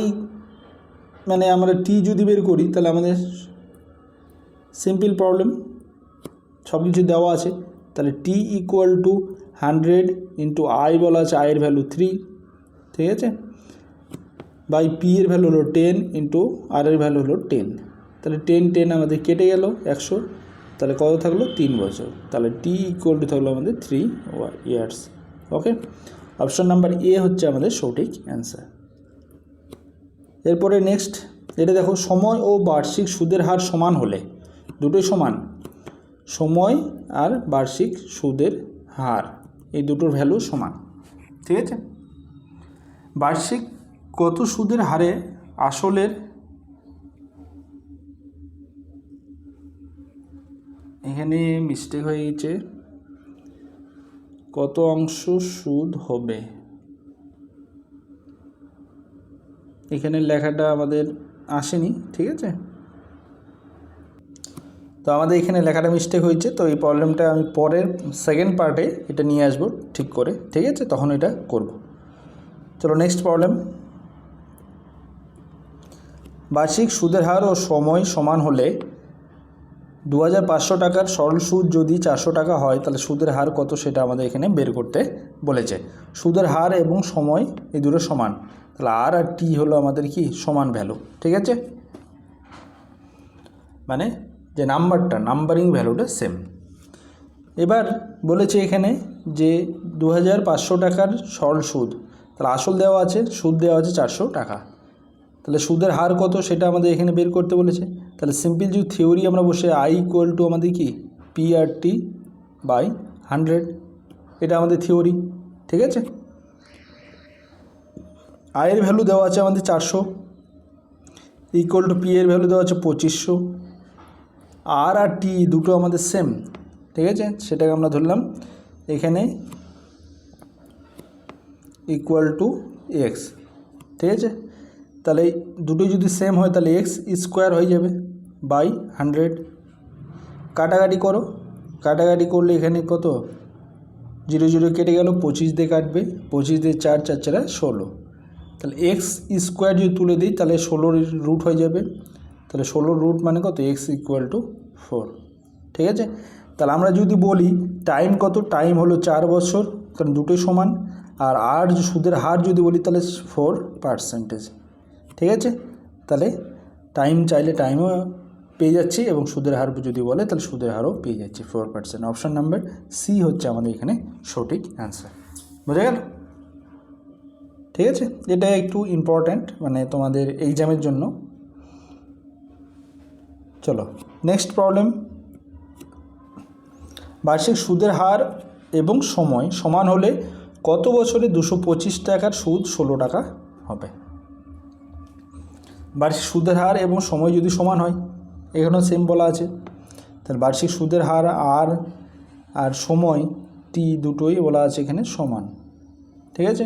মানে আমরা টি যদি বের করি তাহলে আমাদের সিম্পল প্রবলেম, সব কিছু দেওয়া আছে। তাহলে T equal to 100 into I বলা আছে, আয়ের ভ্যালু 3। ঠিক আছে, বাই পি এর ভ্যালু হলো 10 ইন্টু আর এর ভ্যালু হলো 10, তাহলে 10 আমাদের কেটে গেল 100, তাহলে কত থাকলো 3 বছর, তাহলে টি ইকুয়াল টু থাকলো আমাদের 3 years. Okay, option number A হচ্ছে আমাদের সঠিক অ্যান্সার। এরপরে নেক্সট এটা দেখো, সময় ও বার্ষিক সুদের হার সমান হলে, দুটোই সমান, সময় আর বার্ষিক সুদের হার এই দুটোর ভ্যালু সমান, ঠিক আছে। বার্ষিক কত সুদের হারে আসলের, এখানে মিস্টেক হয়ে গেছে, কত অংশ সুদ হবে, এখানে লেখাটা আমাদের আসেনি, ঠিক আছে। তো আমাদের এখানে লেখাটা মিস্টেক হয়েছে, তো এই প্রবলেমটা আমি পরের সেকেন্ড পার্টে এটা নিয়ে আসবো ঠিক করে, ঠিক আছে, তখন এটা করব। চলো নেক্সট প্রবলেম। বার্ষিক সুদের হার ও সময় সমান হলে 2500 টাকার সরল সুদ যদি 400 টাকা হয়, তাহলে সুদের হার কত সেটা আমাদের এখানে বের করতে বলেছে। সুদের হার এবং সময় এই দুটো সমান, তাহলে আর টি হলো আমাদের কি সমান ভ্যালু, ঠিক আছে, মানে যে নাম্বারটা নাম্বারিং ভ্যালুটা সেম। এবার বলেছে এখানে যে 2500 টাকার সরল সুদ, তাহলে আসল দেওয়া আছে, সুদ দেওয়া আছে 400 টাকা, তাহলে সুদের হার কত সেটা আমাদের এখানে বের করতে বলেছে। তাহলে সিম্পল যদি থিওরি আমরা বসে আই ইকুয়াল টু আমাদের কি পি আর টি বাই 100, এটা আমাদের থিওরি, ঠিক আছে। আয়ের ভ্যালু দেওয়া আছে আমাদের 400 ইকুয়াল টু পি এর ভ্যালু দেওয়া আছে 2500, আর টি দুটো আমাদের সেম, ঠিক আছে, সেটাকে আমরা ধরলাম এখানে ইকুয়াল টু এক্স, ঠিক আছে। তাহলে দুটোই যদি সেম হয় তাহলে এক্স স্কোয়ার হয়ে যাবে বাই 100, কাটাকাটি করো, কাটাকাটি করলে এখানে কত 0 0 কেটে গেল, 25 দিয়ে কাটবে, 25 দিয়ে 4 4 4 16, তাহলে এক্স স্কোয়ার যদি তুলে দিই তাহলে 16 রুট হয়ে যাবে, তাহলে 16 রুট মানে কত এক্স ইকুয়াল টু 4, ঠিক আছে। তাহলে আমরা যদি বলি টাইম কত, টাইম হলো 4 বছর, কারণ দুটোই সমান, আর সুদের হার যদি বলি তাহলে 4%, ঠিক আছে। তাহলে টাইম চাইলে টাইমও পেয়ে যাচ্ছি এবং সুদের হার যদি বলে তাহলে সুদের হারও পেয়ে যাচ্ছি 4%। অপশান নাম্বার সি হচ্ছে আমাদের এখানে সঠিক অ্যান্সার, বোঝা গেল, ঠিক আছে। এটা একটু ইম্পর্ট্যান্ট মানে তোমাদের এক্সামের জন্য। চলো নেক্সট প্রবলেম। বার্ষিক সুদের হার এবং সময় সমান হলে কত বছরে 225 টাকার সুদ 16 টাকা হবে। বার্ষিক সুদের হার এবং সময় যদি সমান হয়, এখানেও সেম বলা আছে, তাহলে বার্ষিক সুদের হার আর সময় টি দুটোই বলা আছে এখানে সমান, ঠিক আছে,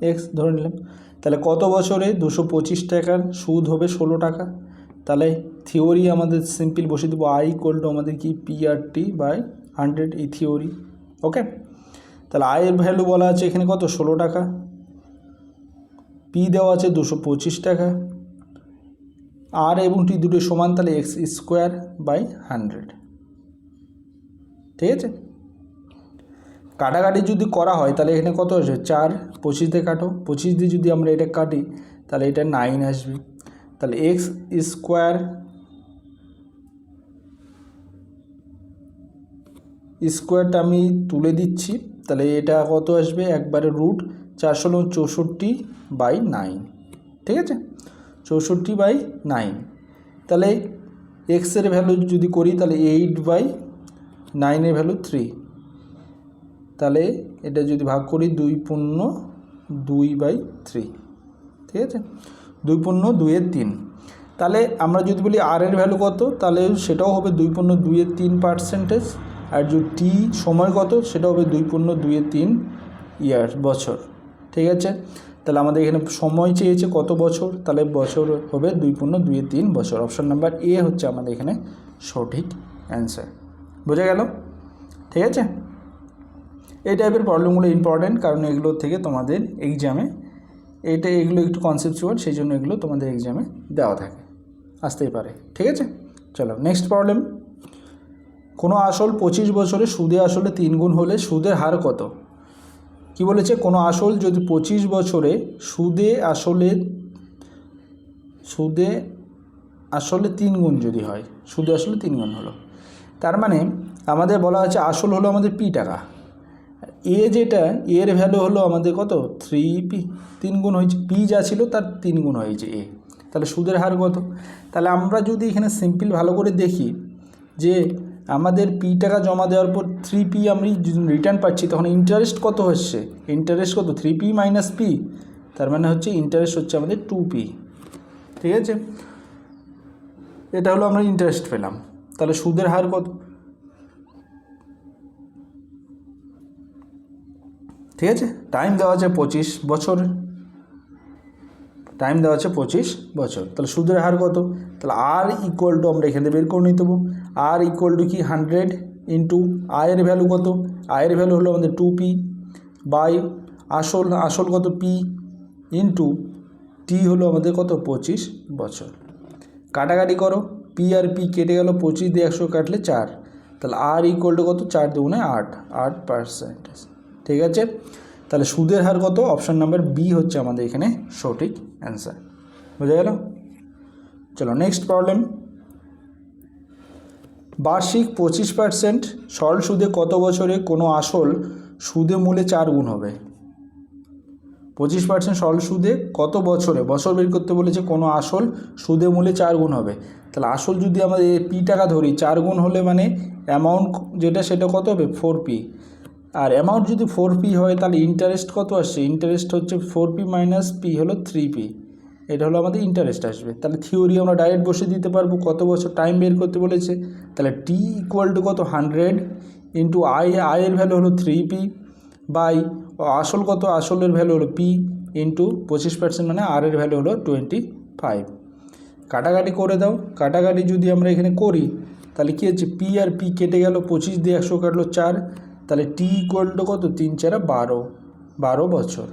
এক্স ধরে নিলাম। তাহলে কত বছরে 225 টাকার সুদ হবে 16 টাকা, তাহলে থিওরি আমাদের সিম্পল বসে দেবো আই ইকুয়াল টু আমাদের কি পি আর টি বাই 100, এই থিওরি, ওকে। তাহলে আয়ের ভ্যালু বলা আছে এখানে কত 16 টাকা, পি দেওয়া আছে 225 টাকা, আর এবং টি দুটো সমান, তাহলে এক্স স্কোয়ার বাই 100, ঠিক আছে। কাটাকাটি যদি করা হয় তাহলে এখানে কত আসবে 4, 25 দিয়ে কাটো, 25 দিয়ে যদি আমরা এটা কাটি তাহলে এটা 9 আসবে, তাহলে এক্স স্কোয়ারটা আমি তুলে দিচ্ছি, তাহলে এটা কত আসবে একবারে রুট 464 বাই 9, ঠিক আছে, 64 বাই 9, তাহলে এক্সের ভ্যালু যদি করি তাহলে 8/9 ভ্যালু 3, তাহলে এটা যদি ভাগ করি 2/2/3, ঠিক আছে, 2/2/3, তাহলে আমরা যদি বলি আর এর ভ্যালু কত তাহলে সেটাও হবে 2/2/3%, আর যদি টি সময় কত সেটা হবে 2/2/3 ইয়ার বছর, ঠিক আছে। তাহলে আমাদের এখানে সময় চেয়েছে কত বছর, তাহলে বছর হবে 2/2/3 বছর। অপশান নাম্বার এ হচ্ছে আমাদের এখানে সঠিক অ্যান্সার, বোঝা গেল, ঠিক আছে। এই টাইপের প্রবলেমগুলো ইম্পর্ট্যান্ট, কারণ এগুলো থেকে তোমাদের এক্সামে এগুলো একটু কনসেপচুয়াল, সেই জন্য এগুলো তোমাদের এক্সামে দেওয়া থাকে, আসতেই পারে, ঠিক আছে। চলো নেক্সট প্রবলেম। কোনো আসল 25 বছরে সুদে আসলে 3 গুণ হলে সুদের হার কত। কি বলেছে, কোনো আসল যদি 25 বছরে সুদে আসলে সুদে আসলে 3 গুণ যদি হয়, সুদে আসলে 3 গুণ হলো, তার মানে আমাদের বলা হচ্ছে আসল হলো আমাদের পি টাকা, এ যেটা এর ভ্যালু হলো আমাদের কত 3p, 3 গুণ হয়েছে, পি যা ছিল তার 3 গুণ হয়েছে এ, তাহলে সুদের হার কত? তাহলে আমরা যদি এখানে সিম্পল ভালো করে দেখি যে আমাদের পি টাকা জমা দেওয়ার পর 3p আমি রিটার্ন পাচ্ছি, তখন ইন্টারেস্ট কত হচ্ছে? ইন্টারেস্ট কত? 3p মাইনাস পি, তার মানে হচ্ছে ইন্টারেস্ট হচ্ছে আমাদের 2p। ঠিক আছে, এটা হলো আমরা ইন্টারেস্ট পেলাম। তাহলে সুদের হার কত? ঠিক আছে, টাইম দেওয়া আছে 25 বছর, টাইম দেওয়া আছে 25 বছর, তাহলে সুদের হার কত? তাহলে আর ইকুয়াল টু আমরা এখানে বের করে নিতে দেবো, আর ইকুয়াল টু কি 100 ইন্টু আয়ের ভ্যালু কত? আয়ের ভ্যালু হলো আমাদের 2p বাই আসল কত p ইন্টু টি হলো আমাদের কত 25 বছর। কাটাকাটি করো, পি আর পি কেটে গেল, 25 দিয়ে 100 কাটলে 4, তাহলে আর ইকুয়াল টু কত? 4 দুগুণে 8%। ঠিক আছে, তাহলে সুদের হার কত? অপশান নাম্বার বি হচ্ছে আমাদের এখানে সঠিক অ্যান্সার। বুঝা গেল? চলো নেক্সট প্রবলেম। বার্ষিক 25% সরল সুদে কত বছরে কোনো আসল সুদে মূলে 4 গুণ হবে? 25% সরল সুদে কত বছরে, বছর বের করতে বলেছে, কোনো আসল সুদে মূলে 4 গুণ হবে। তাহলে আসল যদি আমাদের পি টাকা ধরি, 4 গুণ হলে মানে অ্যামাউন্ট যেটা সেটা কত হবে? 4p, আর অ্যামাউন্ট যদি 4p হয় তাহলে ইন্টারেস্ট কত আসছে? ইন্টারেস্ট হচ্ছে 4p মাইনাস পি হলো 3p, এটা হলো আমাদের ইন্টারেস্ট আসবে। তাহলে থিওরি আমরা ডাইরেক্ট বসে দিতে পারবো, কত বছর টাইম বের করতে বলেছে, তাহলে টি ইকুয়াল টু কত? 100 ইন্টু আয়ের ভ্যালু হলো 3p বাই আসল কত? আসলের ভ্যালু হলো p ইন্টু 25% মানে আর এর ভ্যালু হলো 25। কাটাকাটি করে দাও, কাটাকাটি যদি আমরা এখানে করি তাহলে কী হচ্ছে? পি আর পি কেটে গেল, 25 দিয়ে 100 কাটলো 4, তাহলে টি ইকুয়াল টু কত? 3 4 12 বছর।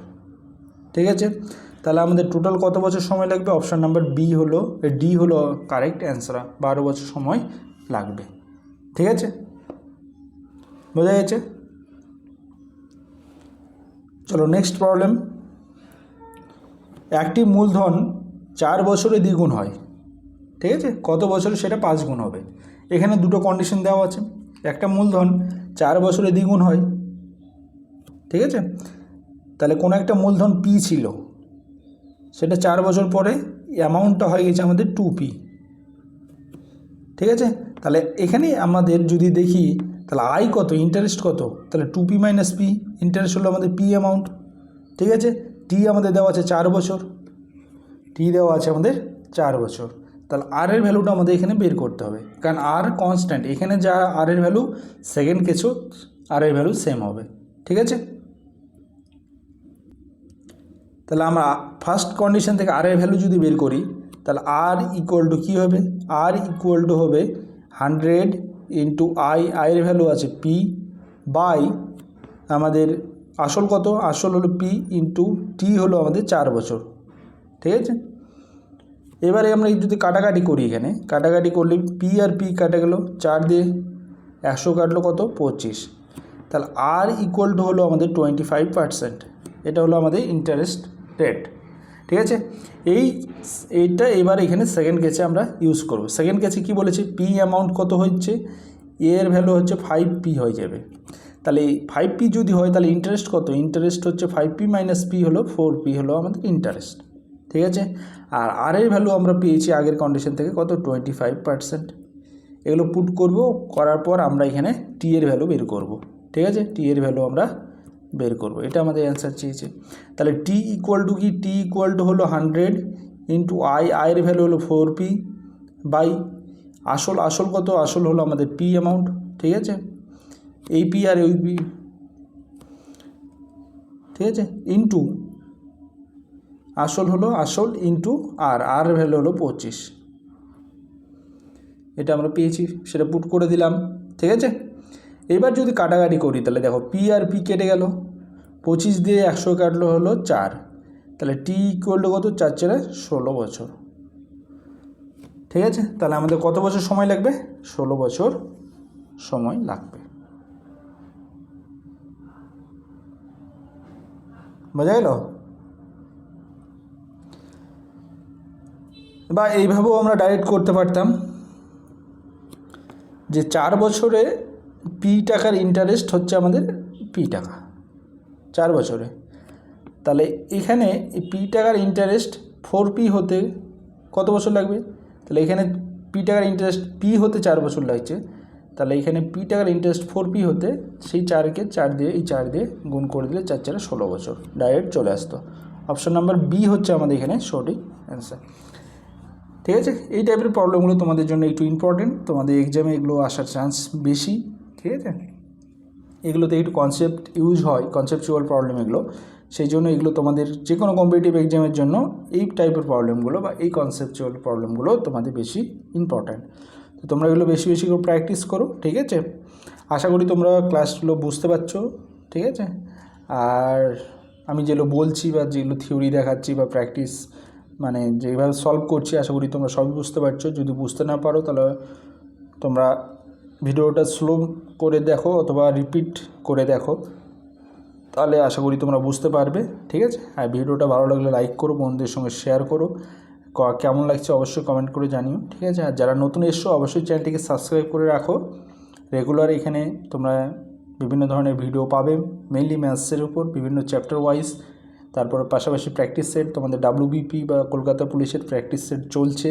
ঠিক আছে, তাহলে আমাদের টোটাল কত বছর সময় লাগবে? অপশান নাম্বার বি হলো, ডি হলো কারেক্ট অ্যান্সার, 12 বছর সময় লাগবে। ঠিক আছে, বোঝা গেছে? চলো নেক্সট প্রবলেম। একটি মূলধন 4 বছরে দ্বিগুণ হয়, ঠিক আছে, কত বছরে সেটা 5 গুণ হবে? এখানে দুটো কন্ডিশন দেওয়া আছে, একটা মূলধন 4 বছরে দ্বিগুণ হয়, ঠিক আছে, তাহলে কোনো একটা মূলধন পি ছিল, সেটা 4 বছর পরে অ্যামাউন্টটা হয়ে গেছে আমাদের 2p। ঠিক আছে, তাহলে এখানে আমাদের যদি দেখি তাহলে আই কত? ইন্টারেস্ট কত? তাহলে 2p মাইনাস পি, ইন্টারেস্ট হলো আমাদের পি অ্যামাউন্ট। ঠিক আছে, টি আমাদের দেওয়া আছে 4 বছর, টি দেওয়া আছে আমাদের 4 বছর, তাহলে আর এর ভ্যালুটা আমাদের এখানে বের করতে হবে, কারণ আর কনস্ট্যান্ট, এখানে যা আর এর ভ্যালু সেকেন্ড কেসও আর এর ভ্যালু সেম হবে। ঠিক আছে, তাহলে আমরা ফার্স্ট কন্ডিশন থেকে আর এর ভ্যালু যদি বের করি তাহলে আর ইকুয়াল টু কী হবে? আর ইকুয়াল টু হবে 100 ইন্টু আয়ের ভ্যালু আছে পি বাই আমাদের আসল কত? আসল হলো পি ইন্টু টি হলো আমাদের 4 বছর। ঠিক আছে, এবারে আমরা যদি কাটাকাটি করি, এখানে কাটাকাটি করলে পি আর পি কাটা গেল, 4 দিয়ে 100 কাটলো কত? 25, তাহলে আর ইকুয়াল টু হলো আমাদের 25%, এটা হলো আমাদের ইন্টারেস্ট রেট। ঠিক আছে, এইটা এবার এখানে সেকেন্ড কেসে আমরা ইউজ করব। সেকেন্ড কেসে কী বলেছে? পি অ্যামাউন্ট কত হচ্ছে? এর ভ্যালু হচ্ছে 5p হয়ে যাবে, তাহলে 5p যদি হয় তাহলে ইন্টারেস্ট কত? ইন্টারেস্ট হচ্ছে 5p মাইনাস পি হলো 4p হলো আমাদের ইন্টারেস্ট। ঠিক আছে, আর আর এর ভ্যালু আমরা পেয়েছি আগের কন্ডিশন থেকে কত? 25%। এগুলো পুট করব, করার পর আমরা এখানে টি এর ভ্যালু বের করব। ঠিক আছে, টি এর ভ্যালু আমরা বের করব, এটা আমাদের অ্যান্সার চেয়েছে। তাহলে টি ইকুয়াল টু কি? টি ইকুয়াল টু হলো 100 ইন্টু আয়ের ভ্যালু হলো 4p বাই আসল কত? আসল হলো আমাদের পি অ্যামাউন্ট। ঠিক আছে, এই পি আর ওই পি, ঠিক আছে, ইন্টু আসল হলো আসল ইন্টু আর ভ্যালু হলো 25, এটা আমরা পেয়েছি, সেটা পুট করে দিলাম। ঠিক আছে, এবার যদি কাটাকাটি করি তাহলে দেখো পি আর পি কেটে গেল, 25 দিয়ে 100 কাটলো হলো 4, তাহলে টি ইকুয়াল টু কত? 4 4 16 বছর। ঠিক আছে, তাহলে আমাদের কত বছর সময় লাগবে? 16 বছর সময় লাগবে। বোঝা গেল? বা এইভাবেও আমরা ডাইরেক্ট করতে পারতাম যে 4 বছরে পি টাকার ইন্টারেস্ট হচ্ছে আমাদের পি টাকা 4 বছরে। তাহলে এখানে এই পি টাকার ইন্টারেস্ট 4p হতে কত বছর লাগবে? তাহলে এখানে পি টাকার ইন্টারেস্ট পি হতে 4 বছর লাগছে, তাহলে এখানে পি টাকার ইন্টারেস্ট 4p হতে সেই 4কে 4 দিয়ে এই 4 দিয়ে গুণ করে দিলে 4 4 16 বছর ডাইরেক্ট চলে আসতো। অপশন নাম্বার বি হচ্ছে আমাদের এখানে সঠিক অ্যান্সার। ঠিক আছে, এই টাইপের প্রবলেমগুলো তোমাদের জন্য একটু ইম্পর্টেন্ট, তোমাদের এক্সামে এগুলো আসার চান্স বেশি। ঠিক আছে, এগুলোতে একটু কনসেপ্ট ইউজ হয়, কনসেপচুয়াল প্রবলেম এগুলো, সেই জন্য এগুলো তোমাদের যে কোনো কম্পিটিটিভ এক্সামের জন্য এই টাইপের প্রবলেমগুলো বা এই কনসেপচুয়াল প্রবলেমগুলো তোমাদের বেশি ইম্পর্ট্যান্ট। তো তোমরা এগুলো বেশি বেশি করে প্র্যাকটিস করো। ঠিক আছে, আশা করি তোমরা ক্লাসগুলো বুঝতে পারছো। ঠিক আছে, আর আমি যেগুলো বলছি বা যেগুলো থিওরি দেখাচ্ছি বা প্র্যাকটিস মানে যেভাবে সলভ করছি, আশা করি তোমরা সবই বুঝতে পারছো। যদি বুঝতে না পারো তাহলে তোমরা ভিডিওটা স্লো করে দেখো অথবা রিপিট করে দেখো, তাহলে আশা করি তোমরা বুঝতে পারবে। ঠিক আছে, আর ভিডিওটা ভালো লাগলে লাইক করো, বন্ধুদের সঙ্গে শেয়ার করো, কেমন লাগছে অবশ্যই কমেন্ট করে জানিও। ঠিক আছে, আর যারা নতুন এসছো অবশ্যই চ্যানেলটিকে সাবস্ক্রাইব করে রাখো। রেগুলার এখানে তোমরা বিভিন্ন ধরনের ভিডিও পাবে, মেইনলি ম্যাথসের উপর বিভিন্ন চ্যাপ্টার ওয়াইজ। তারপর পাশাপাশি প্র্যাকটিস সেট তোমাদের WBP বা কলকাতা পুলিশের প্র্যাকটিস সেট চলছে।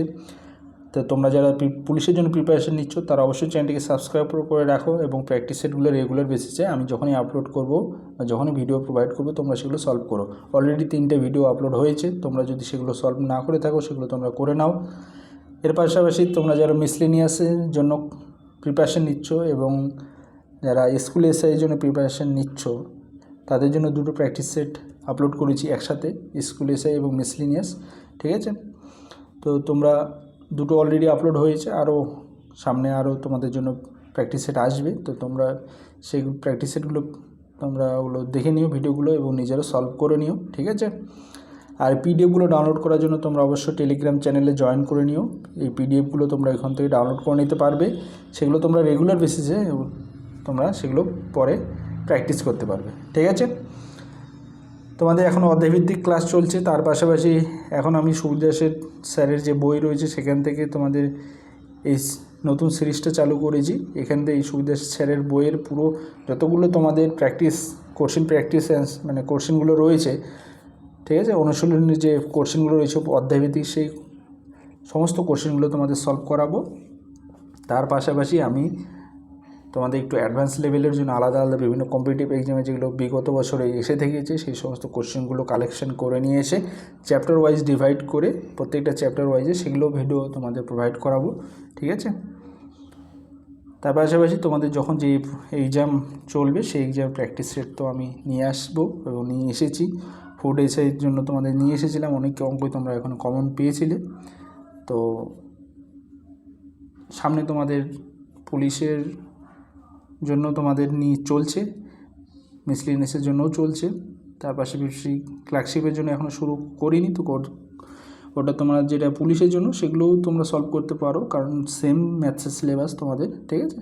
তো তোমরা যারা পুলিশের জন্য প্রিপারেশন নিচ্ছ তারা অবশ্যই চ্যানেলটিকে সাবস্ক্রাইব করে রাখো এবং প্র্যাকটিস সেটগুলো রেগুলার বেসিসে আমি যখনই আপলোড করব বা যখনই ভিডিও প্রোভাইড করবো তোমরা সেগুলো সলভ করো। অলরেডি 3টে ভিডিও আপলোড হয়েছে, তোমরা যদি সেগুলো সলভ না করে থাকো সেগুলো তোমরা করে নাও। এর পাশাপাশি তোমরা যারা মিসলেনিয়াসের জন্য প্রিপারেশন নিচ্ছ এবং যারা স্কুল এসআইয়ের জন্য প্রিপারেশন নিচ্ছ তাদের জন্য 2টো প্র্যাকটিস সেট আপলোড করেছি একসাথে, স্কুল এসআই এবং মিসলেনিয়াস। ঠিক আছে, তো তোমরা 2টো অলরেডি আপলোড হয়েছে, আরও সামনে আরও তোমাদের জন্য প্র্যাকটিস সেট আসবে। তো তোমরা সেই প্র্যাকটিস সেটগুলো তোমরা ওগুলো দেখে নিও ভিডিওগুলো এবং নিজেরা সলভ করে নিও। ঠিক আছে, আর পিডিএফগুলো ডাউনলোড করার জন্য তোমরা অবশ্যই টেলিগ্রাম চ্যানেলে জয়েন করে নিও। এই পিডিএফগুলো তোমরা এখান থেকে ডাউনলোড করে নিতে পারবে, সেগুলো তোমরা রেগুলার বেসিসে তোমরা সেগুলো পরে প্র্যাকটিস করতে পারবে। ঠিক আছে, তোমাদের এখন অধ্যায়ভিত্তিক ক্লাস চলছে, তার পাশাপাশি এখন আমি সুবিদাস স্যারের যে বই রয়েছে সেখান থেকে তোমাদের এই নতুন সিরিজটা চালু করেছি। এখান থেকে এই সুবিদাস স্যারের বইয়ের পুরো যতগুলো তোমাদের কোশ্চেন মানে কোশ্চেনগুলো রয়েছে, ঠিক আছে, অনুশীলনের যে কোশ্চেনগুলো রয়েছে অধ্যায়ভিত্তিক সেই সমস্ত কোশ্চেনগুলো তোমাদের সলভ করাবো। তার পাশাপাশি আমি তোমাদের একটু অ্যাডভান্স লেভেলের জন্য আলাদা আলাদা বিভিন্ন কম্পিটিটিভ এক্সামে যেগুলো বিগত বছরে এসে থেকেছে সেই সমস্ত কোশ্চেনগুলো কালেকশন করে নিয়ে এসে চ্যাপ্টার ওয়াইজ ডিভাইড করে প্রত্যেকটা চ্যাপ্টার ওয়াইজে সেগুলো ভিডিও তোমাদের প্রোভাইড করাবো। ঠিক আছে, তার পাশাপাশি তোমাদের যখন যে এক্সাম চলবে সেই এক্সাম প্র্যাকটিস সেট তো আমি নিয়ে আসবো এবং নিয়ে এসেছি। ফুড এসআইয়ের জন্য তোমাদের নিয়ে এসেছিলাম, অনেক অঙ্কই তোমরা এখন কমন পেয়েছিলে। তো সামনে তোমাদের পুলিশের জন্য তোমাদের নিয়ে চলছে, মিসলেনিয়াসের জন্যও চলছে, তার পাশাপাশি ক্লার্কশিপের জন্য এখনও শুরু করিনি। তো ওটা তোমরা যেটা পুলিশের জন্য সেগুলোও তোমরা সলভ করতে পারো, কারণ সেম ম্যাথসের সিলেবাস তোমাদের। ঠিক আছে,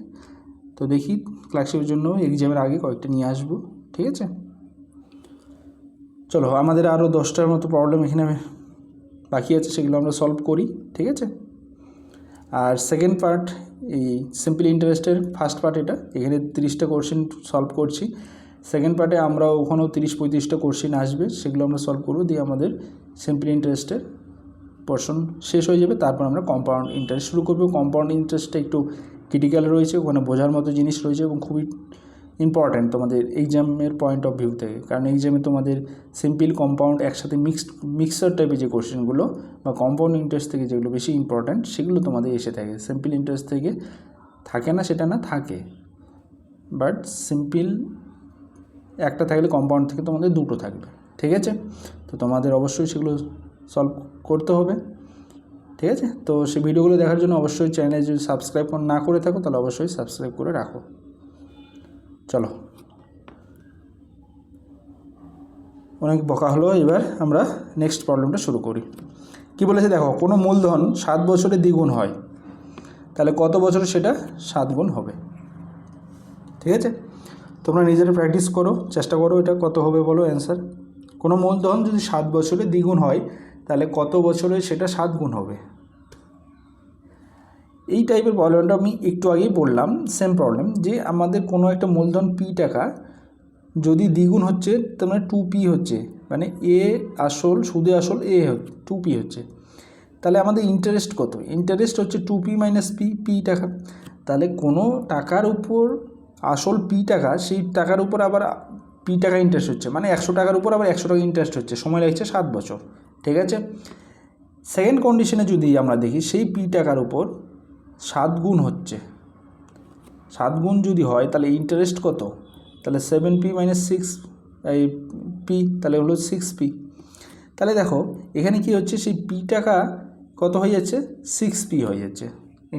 তো দেখি ক্লার্কশিপের জন্য এক্সামের আগে কয়েকটা নিয়ে আসবো। ঠিক আছে, চলো আমাদের আরও 10টার মতো প্রবলেম এখানে বাকি আছে, সেগুলো আমরা সলভ করি। ঠিক আছে, আর সেকেন্ড পার্ট এই সিম্পল ইন্টারেস্টের ফার্স্ট পার্ট এটা, এখানে 30টা কোশ্চেন সলভ করছি। সেকেন্ড পার্টে আমরা ওখানেও 30-35টা কোশ্চেন আসবে, সেগুলো আমরা সলভ করবো, দিয়ে আমাদের সিম্পল ইন্টারেস্টের পোর্শন শেষ হয়ে যাবে। তারপর আমরা কম্পাউন্ড ইন্টারেস্ট শুরু করবো। কম্পাউন্ড ইন্টারেস্টটা একটু ক্রিটিক্যাল রয়েছে, ওখানে বোঝার মতো জিনিস রয়েছে এবং খুবই ইম্পর্ট্যান্ট তোমাদের এক্সামের পয়েন্ট অফ ভিউ থেকে, কারণ এক্সামে তোমাদের সিম্পল কম্পাউন্ড একসাথে মিক্সার টাইপের যে কোশ্চেনগুলো বা কম্পাউন্ড ইন্টারেস্ট থেকে যেগুলো বেশি ইম্পর্ট্যান্ট সেগুলো তোমাদের এসে থাকে। সিম্পল ইন্টারেস্ট থেকে থাকে না সেটা না, থাকে, বাট সিম্পল একটা থাকলে কম্পাউন্ড থেকে তোমাদের 2টো থাকবে। ঠিক আছে, তো তোমাদের অবশ্যই সেগুলো সলভ করতে হবে। ঠিক আছে, তো সেই ভিডিওগুলো দেখার জন্য অবশ্যই চ্যানেলে যদি সাবস্ক্রাইব না করে থাকো তাহলে অবশ্যই সাবস্ক্রাইব করে রাখো। চলো, অনেক বকা হলো, এবার আমরা নেক্সট প্রবলেমটা শুরু করি। কি বলেছে দেখো, কোনো মূলধন 7 বছরে দ্বিগুণ হয়, তাহলে কত বছরে সেটা 7 গুণ হবে। ঠিক আছে, তোমরা নিজেরা প্র্যাকটিস করো, চেষ্টা করো এটা কত হবে বলো অ্যান্সার। কোনো মূলধন যদি 7 বছরে দ্বিগুণ হয় তাহলে কত বছরে সেটা 7 গুণ হবে। এই টাইপের প্রবলেমটা আমি একটু আগেই বললাম, সেম প্রবলেম, যে আমাদের কোনো একটা মূলধন পি টাকা যদি দ্বিগুণ হচ্ছে তার মানে 2p হচ্ছে, মানে এ আসল সুদে আসল এ 2p হচ্ছে, তাহলে আমাদের ইন্টারেস্ট কত? ইন্টারেস্ট হচ্ছে 2p - p টাকা। তাহলে কোনো টাকার উপর আসল পি টাকা, সেই টাকার উপর আবার পি টাকা ইন্টারেস্ট হচ্ছে, মানে 100 টাকার উপর আবার 100 টাকা ইন্টারেস্ট হচ্ছে, সময় লাগছে 7 বছর। ঠিক আছে, সেকেন্ড কন্ডিশনে যদি আমরা দেখি সেই পি টাকার উপর 7 গুণ হচ্ছে, 7 গুণ যদি হয় তাহলে ইন্টারেস্ট কত? তাহলে 7p - 6 এই পি, তাহলে হলো 6p। তাহলে দেখো এখানে কি হচ্ছে, সেই পি টাকা কত হয়ে যাচ্ছে? 6p হয়ে যাচ্ছে,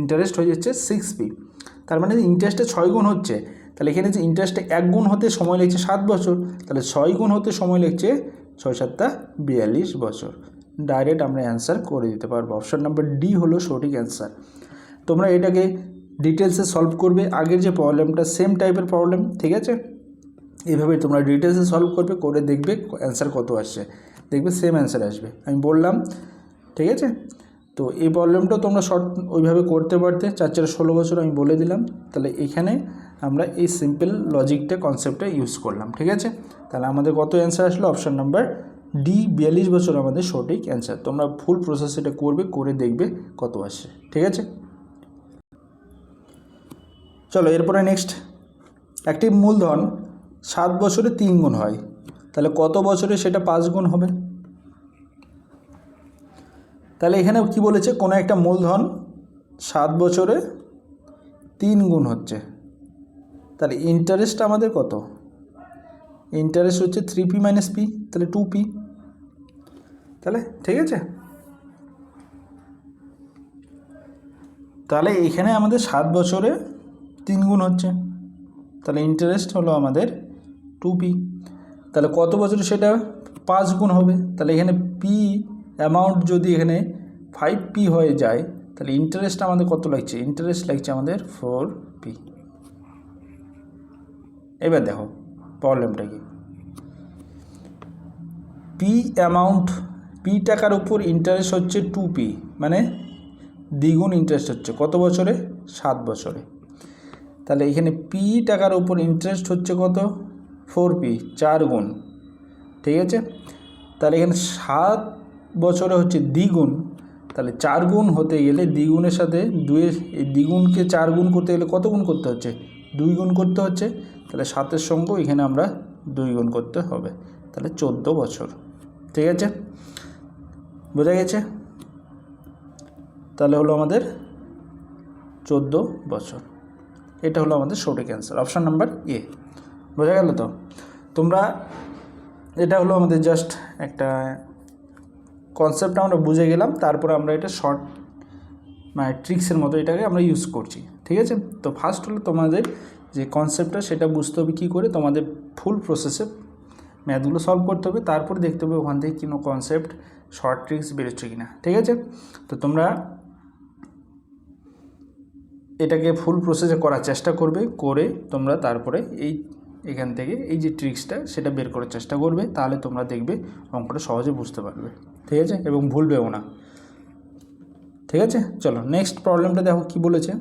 ইন্টারেস্ট হয়ে যাচ্ছে 6p। তার মানে ইন্টারেস্টে 6 গুণ হচ্ছে, তাহলে এখানে যে ইন্টারেস্টে 1 গুণ হতে সময় লাগছে 7 বছর, তাহলে 6 গুণ হতে সময় লাগছে 6 × 7 = 42 বছর। ডাইরেক্ট আমরা অ্যান্সার করে দিতে পারবো, অপশন নাম্বার ডি হলো সঠিক অ্যান্সার। তোমরা এটাকে ডিটেলসে সলভ করবে, আগের যে প্রবলেমটা সেম টাইপের প্রবলেম, ঠিক আছে, এইভাবে তোমরা ডিটেলসে সলভ করবে, করে দেখবে অ্যান্সার কত আসছে, দেখবে সেম অ্যান্সার আসবে, আমি বললাম। ঠিক আছে, তো এই প্রবলেমটাও তোমরা শর্ট ওইভাবে করতে পারতে, 4 × 4 = 16 বছর আমি বলে দিলাম। তাহলে এখানে আমরা এই সিম্পল লজিকটা কনসেপ্টটা ইউজ করলাম। ঠিক আছে, তাহলে আমাদের কত অ্যান্সার আসলো? অপশান নাম্বার ডি 42 বছর আমাদের সঠিক অ্যান্সার। তোমরা ফুল প্রসেস এটা করবে, করে দেখবে কত আসে। ঠিক আছে, চলো এরপরে নেক্সট, একটি মূলধন 7 বছরে 3 গুণ হয়, তাহলে কত বছরে সেটা 5 গুণ হবে? তাহলে এখানে কি বলেছে, কোনো একটা মূলধন 7 বছরে 3 গুণ হচ্ছে, তাহলে ইন্টারেস্ট আমাদের কত? ইন্টারেস্ট হচ্ছে 3p - p, তাহলে 2p। তাহলে ঠিক আছে, তাহলে এখানে আমাদের 7 বছরে 3 গুণ হচ্ছে, তাহলে ইন্টারেস্ট হলো আমাদের 2p। তাহলে কত বছরে সেটা 5 গুণ হবে? তাহলে এখানে পি অ্যামাউন্ট যদি এখানে 5p হয়ে যায়, তাহলে ইন্টারেস্ট আমাদের কত লাগছে? ইন্টারেস্ট লাগছে আমাদের 4p। এবার দেখো প্রবলেমটা কি, পি অ্যামাউন্ট, পি টাকার উপর ইন্টারেস্ট হচ্ছে 2p, মানে দ্বিগুণ ইন্টারেস্ট হচ্ছে কত বছরে? 7 বছরে। তাহলে এখানে পি টাকার উপর ইন্টারেস্ট হচ্ছে কত? 4p, 4 গুণ। ঠিক আছে, তাহলে এখানে 7 বছরে হচ্ছে দ্বিগুণ, তাহলে 4 গুণ হতে গেলে দ্বিগুণের সাথে দুইয়ের, এই দ্বিগুণকে 4 গুণ করতে গেলে কত গুণ করতে হচ্ছে? 2 গুণ করতে হচ্ছে, তাহলে 7-এর সঙ্গেও এখানে আমরা 2 গুণ করতে হবে, তাহলে 14 বছর। ঠিক আছে, বোঝা গেছে? তাহলে হলো আমাদের 14 বছর, এটা হলো আমাদের সঠিক অ্যান্সার, অপশান নাম্বার এ। বোঝা গেল তো? তোমরা, এটা হলো আমাদের জাস্ট একটা কনসেপ্ট আমরা বুঝে গেলাম, তারপরে আমরা এটা শর্ট মানে ট্রিক্সের মতো এটাকে আমরা ইউজ করছি। ঠিক আছে, তো ফার্স্ট হলো তোমাদের যে কনসেপ্টটা সেটা বুঝতে হবে কী করে, তোমাদের ফুল প্রসেসে ম্যাথগুলো সলভ করতে হবে, তারপরে দেখতে হবে ওখান থেকে কোনো কনসেপ্ট শর্ট ট্রিক্স বেরোচ্ছে কি না। ঠিক আছে, তো তোমরা এটাকে ফুল প্রসেসে করার চেষ্টা করবে, করে তোমরা তারপরে এখান থেকে এই যে ট্রিক্সটা সেটা বের করার চেষ্টা করবে, তাহলে তোমরা দেখবে অঙ্কটা সহজে বুঝতে পারবে। ঠিক আছে, এবং ভুলবেও না। ঠিক আছে, চলো নেক্সট প্রবলেমটা দেখো কি বলেছে।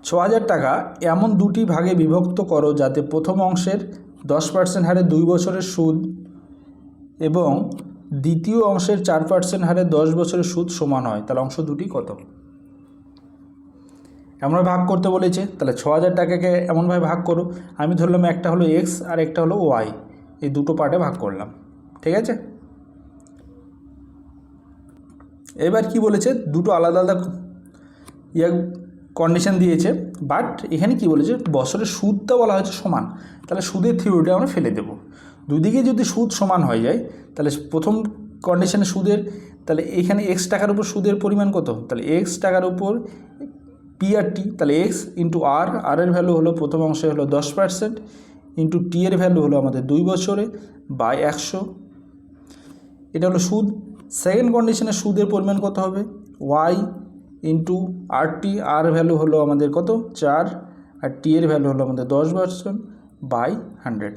6000 টাকা এমন দুটি ভাগে বিভক্ত করো যাতে প্রথম অংশের 10% হারে 2 বছরের সুদ এবং দ্বিতীয় অংশের 4% হারে 10 বছরের সুদ সমান হয়, তাহলে অংশ দুটি কত? এমনভাবে ভাগ করতে বলেছে, তাহলে 6000 টাকাকে এমনভাবে ভাগ করো, আমি ধরলাম একটা হলো এক্স আর একটা হলো ওয়াই, এই দুটো পার্টে ভাগ করলাম। ঠিক আছে, এবার কি বলেছে, দুটো আলাদা আলাদা কন্ডিশন দিয়েছে, বাট এখানে কি বলেছে, বছরের সুদটা বলা হয়েছে সমান, তাহলে সুদের থিওরিটা আমরা ফেলে দেবো। দুদিকে যদি সুদ সমান হয়ে যায়, তাহলে প্রথম কন্ডিশনে সুদের, তাহলে এখানে এক্স টাকার উপর সুদের পরিমাণ কত? তাহলে এক্স টাকার উপর পি আর টি, তাহলে এক্স ইন্টু আর, আর এর ভ্যালু হলো প্রথম অংশে হলো 10%, ইন্টু টি এর ভ্যালু হলো আমাদের 2 বছরে বাই 100, এটা হলো সুদ। সেকেন্ড কন্ডিশনে সুদের পরিমাণ কত হবে? ওয়াই ইন্টু আর টি, আর ভ্যালু হলো আমাদের কত? 4, আর টি এর ভ্যালু হলো আমাদের 10% বাই 100।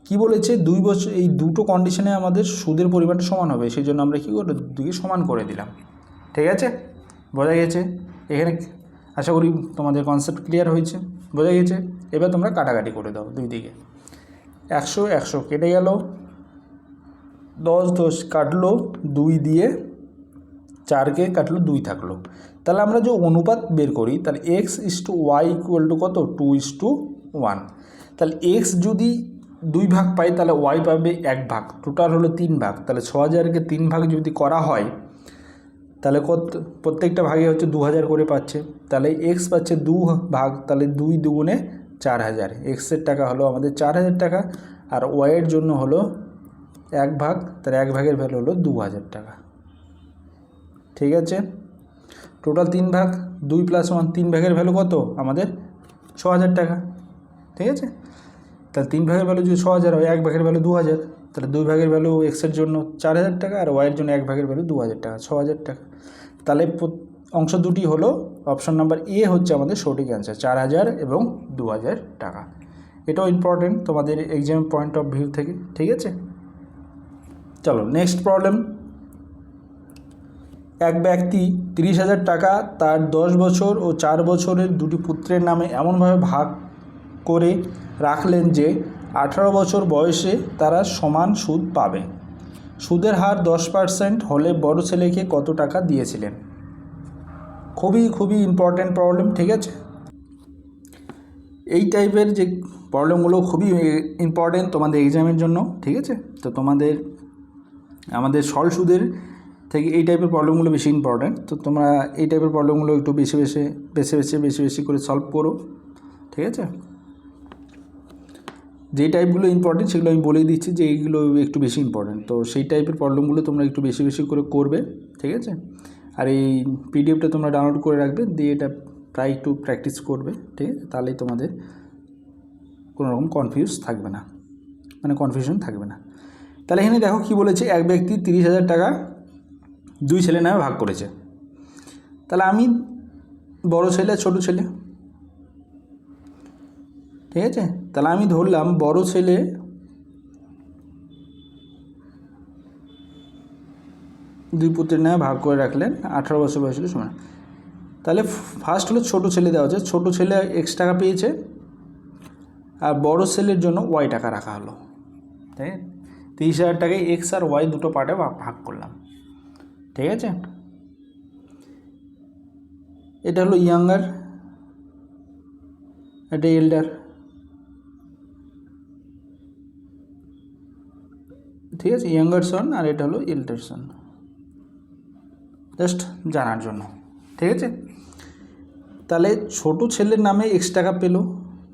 কী বলেছে, 2 বছর, এই দুটো কন্ডিশনে আমাদের সুদের পরিমাণটা সমান হবে, সেই জন্য আমরা কী করব, দুটোকে সমান করে দিলাম। ঠিক আছে, বোঝা গেছে? এখানে আশা করি তোমাদের কনসেপ্ট ক্লিয়ার হয়েছে, বোঝা গেছে? এবার তোমরা কাটাকাটি করে দাও দুই দিকে। 100 100 কেটে গেল, 10 10 কাটলো 2 দিয়ে, 4কে কাটলো 2 থাকলো। তাহলে আমরা যে অনুপাত বের করি তাহলে x/y = কত? 2:1। তাহলে x যদি 2 ভাগ পাই তাহলে y পাবে 1 ভাগ, টোটাল হলো 3 ভাগ। তাহলে 6000কে 3 ভাগ যদি করা হয় তাহলে প্রত্যেকটা ভাগে হচ্ছে 2000 করে পাচ্ছে। তাহলে x পাচ্ছে 2 ভাগ, তাহলে 2 দুগুণে 4000। এক্সের টাকা হলো আমাদের 4000 টাকা, আর ওয়াইয়ের জন্য হলো 1 ভাগ, তাহলে 1 ভাগের ভ্যালু হলো 2000 টাকা। ঠিক আছে, টোটাল 3 ভাগ, 2 + 1, 3 ভাগের ভ্যালু কত আমাদের? 6000 টাকা। ঠিক আছে, তাহলে 3 ভাগের ভ্যালু যদি 6000 হয়, 1 ভাগের ভ্যালু 2000, তাহলে 2 ভাগের ভ্যালু এক্সের জন্য 4000 টাকা, আর ওয়াইয়ের জন্য 1 ভাগের ভ্যালু 2000 টাকা, 6000 টাকা। তাহলে অংশ দুটি হলো, অপশন নাম্বার এ হচ্ছে আমাদের সঠিক অ্যান্সার, 4000 এবং 2000 টাকা। এটাও ইম্পর্টেন্ট তোমাদের এক্সাম পয়েন্ট অফ ভিউ থেকে। ঠিক আছে, চলো নেক্সট প্রবলেম। এক ব্যক্তি 30,000 টাকা তার 10 বছর ও 4 বছরের দুটি পুত্রের নামে এমনভাবে ভাগ করে রাখলেন যে 18 বছর বয়সে তারা সমান সুদ পাবে। সুদের হার 10% হলে বড় ছেলেকে কত টাকা দিয়েছিলেন? খুবই ইম্পর্ট্যান্ট প্রবলেম। ঠিক আছে, এই টাইপের যে প্রবলেমগুলো খুবই ইম্পর্ট্যান্ট তোমাদের এক্সামের জন্য। ঠিক আছে, তো আমাদের সরল সুদের থেকে এই টাইপের প্রবলেমগুলো বেশি ইম্পর্ট্যান্ট। তো তোমরা এই টাইপের প্রবলেমগুলো একটু বেশি করে সলভ করো। ঠিক আছে, যেই টাইপগুলো ইম্পর্টেন্ট সেগুলো আমি বলেই দিচ্ছি যে এইগুলো একটু বেশি ইম্পর্টেন্ট, তো সেই টাইপের প্রবলেমগুলো তোমরা একটু বেশি করে করবে। ঠিক আছে, আর এই পিডিএফটা তোমরা ডাউনলোড করে রাখবে, দিয়ে এটা প্রায় একটু প্র্যাকটিস করবে। ঠিক আছে, তাহলেই তোমাদের কোনো রকম কনফিউশন থাকবে না। তাহলে এখানে দেখো কি বলেছে, এক ব্যক্তি 30,000 টাকা 2 ছেলে নামে ভাগ করেছে। তাহলে আমি বড় ছেলে ছোট ছেলে, ঠিক আছে, তাহলে আমি ধরলাম বড় ছেলে 2 পুত্রের নামে ভাগ করে রাখলেন, 18 বছর বয়স হলে সমান। তাহলে ফার্স্ট হলো ছোটো ছেলে দেওয়া আছে, ছোটো ছেলে x টাকা পেয়েছে, আর বড় ছেলের জন্য y টাকা রাখা হলো। তাই 30,000 টাকায় x আর y দুটো পার্টে ভাগ করলাম। ঠিক আছে, এটা হলো ইয়াঙ্গার, এটা এল্ডার। ঠিক আছে, ইয়াঙ্গার সন আর এটা হলো এল্ডার সন, জাস্ট জানার জন্য। ঠিক আছে, তাহলে ছোট ছেলের নামে x টাকা পেলো,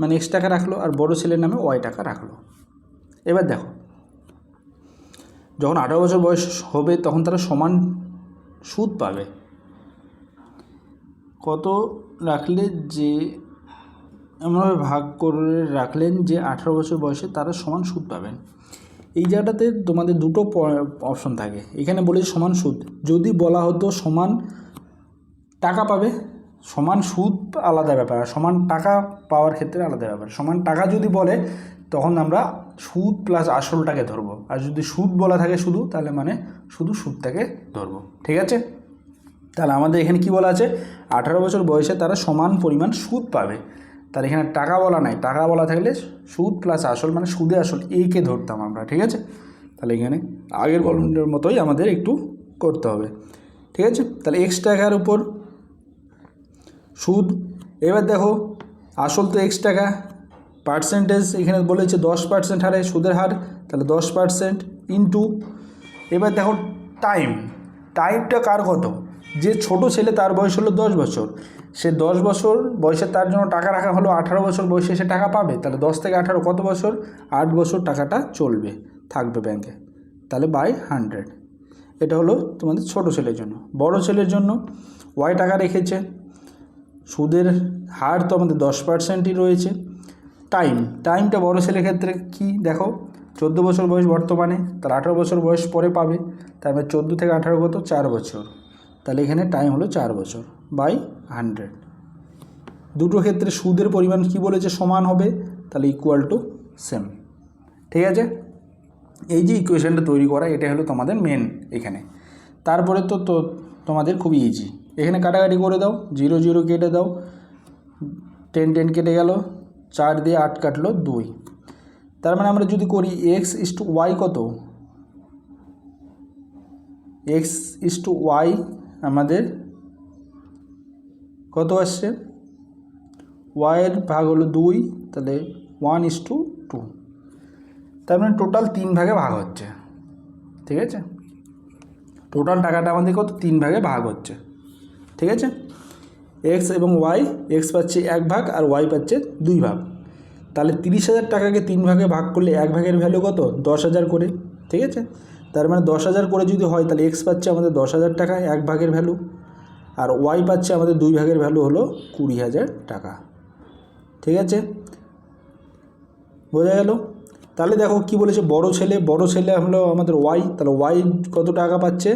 মানে x টাকা রাখলো, আর বড় ছেলের নামে y টাকা রাখলো। এবার দেখো, যখন 18 বছর বয়স হবে তখন তারা সমান সুদ পাবে। কত রাখলে যে এমনভাবে ভাগ করে রাখলেন যে 18 বছর বয়সে তারা সমান সুদ পাবেন। এই জায়গাটাতে তোমাদের দুটো অপশন থাকে। এখানে বলেছে সমান সুদ, যদি বলা হতো সমান টাকা পাবে, সমান সুদ আলাদা ব্যাপার, আর সমান টাকা পাওয়ার ক্ষেত্রে আলাদা ব্যাপার। সমান টাকা যদি বলে তখন আমরা সুদ প্লাস আসলটাকে ধরবো, আর যদি সুদ বলা থাকে শুধু, তাহলে মানে শুধু সুদটাকে ধরবো। ঠিক আছে, তাহলে আমাদের এখানে কি বলা আছে, 18 বছর বয়সে তারা সমান পরিমাণ সুদ পাবে। তাহলে এখানে টাকা বলা নাই, টাকা বলা থাকলে সুদ প্লাস আসল মানে সুদে আসল এইকে ধরতাম আমরা। ঠিক আছে, তাহলে এখানে আগের প্রবলেমটার মতোই আমাদের একটু করতে হবে। ঠিক আছে, তাহলে x টাকার উপর সুদ। এবার দেখো আসল তো x টাকা, পার্সেন্টেজ এখানে বলেছে 10% হারে সুদের হার, তাহলে 10% ইন্টু। এবার দেখো টাইমটা কার কত, যে ছোট ছেলে তার বয়স হলো 10 বছর, সে 10 বছর বয়সে তার জন্য টাকা রাখা হলো, 18 বছর বয়সে সে টাকা পাবে। তাহলে 10 থেকে 18 কত বছর, 8 বছর টাকাটা থাকবে ব্যাংকে, তাহলে বাই 100। এটা হলো তোমাদের ছোট ছেলের জন্য। বড় ছেলের জন্য y টাকা রেখেছে, সুদের হার তো আমাদের 10%ই রয়েছে। টাইমটা বড় ছেলের ক্ষেত্রে কি দেখো, 14 বছর বয়স বর্তমানে, তার 18 বছর বয়স পরে পাবে, তারপরে 14 থেকে 18 কত 4 বছর, তাহলে এখানে টাইম হলো 4 বছর বাই 100। দুটো ক্ষেত্রে সুদের পরিমাণ কি বলেছে, সমান হবে, তাহলে ইকুয়াল টু সেম। ঠিক আছে, এই যে ইকুয়েশনটা তৈরি করা, এটা হলো তোমাদের মেন এখানে। তারপরে তো তোমাদের খুবই ইজি। এখানে কাটাকাটি করে দাও, 0 0 কেটে দাও, 10 10 কেটে গেল, 4 দিয়ে 8 কাটলো 2। তার মানে আমরা যদি করি x/y কত, x/y আমাদের কত আসছে, y এর ভাগ হলো 2, তাহলে 1/2। তার মানে টোটাল 3 ভাগে ভাগ হচ্ছে। ঠিক আছে, টোটাল টাকাটা আমাদের কত, 3 ভাগে ভাগ হচ্ছে। ঠিক আছে, এক্স এবং ওয়াই, এক্স পাচ্ছে 1 ভাগ আর ওয়াই পাচ্ছে 2 ভাগ। তাহলে 30,000 টাকাকে 3 ভাগে ভাগ করলে 1 ভাগের ভ্যালু কত, 10,000 করে। ঠিক আছে, তার মানে 10,000 করে যদি হয় তাহলে এক্স পাচ্ছে আমাদের 10,000 টাকা 1 ভাগের ভ্যালু, আর ওয়াই পাচ্ছে আমাদের 2 ভাগের ভ্যালু হলো 20,000 টাকা। ঠিক আছে, বোঝা গেল? তাহলে দেখো কি বলেছে, বড় ছেলে হলো আমাদের ওয়াই, তাহলে ওয়াই কত টাকা পাচ্ছে,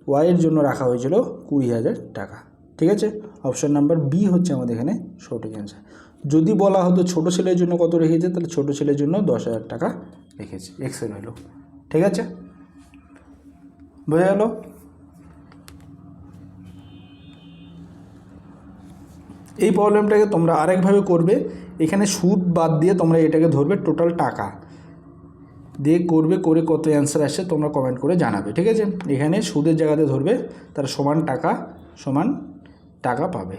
ওয়াইয়ের জন্য রাখা হয়েছিল 20,000 টাকা। ঠিক আছে, অপশন নাম্বার বি হচ্ছে আমাদের এখানে সঠিক অ্যান্সার। যদি বলা হতো ছোটো ছেলের জন্য কত রেখেছে, তাহলে ছোটো ছেলের জন্য 10,000 টাকা রেখেছে, এক্সের ভ্যালু। ঠিক আছে, বোঝা গেল? এই প্রবলেমটাকে তোমরা আরেকভাবে করবে, এখানে সুদ বাদ দিয়ে তোমরা এটাকে ধরবে টোটাল টাকা দিয়ে করবে, করে কত অ্যান্সার আসছে তোমরা কমেন্ট করে জানাবে। ঠিক আছে, এখানে সুদের জায়গাতে ধরবে, তার সমান টাকা পাবে।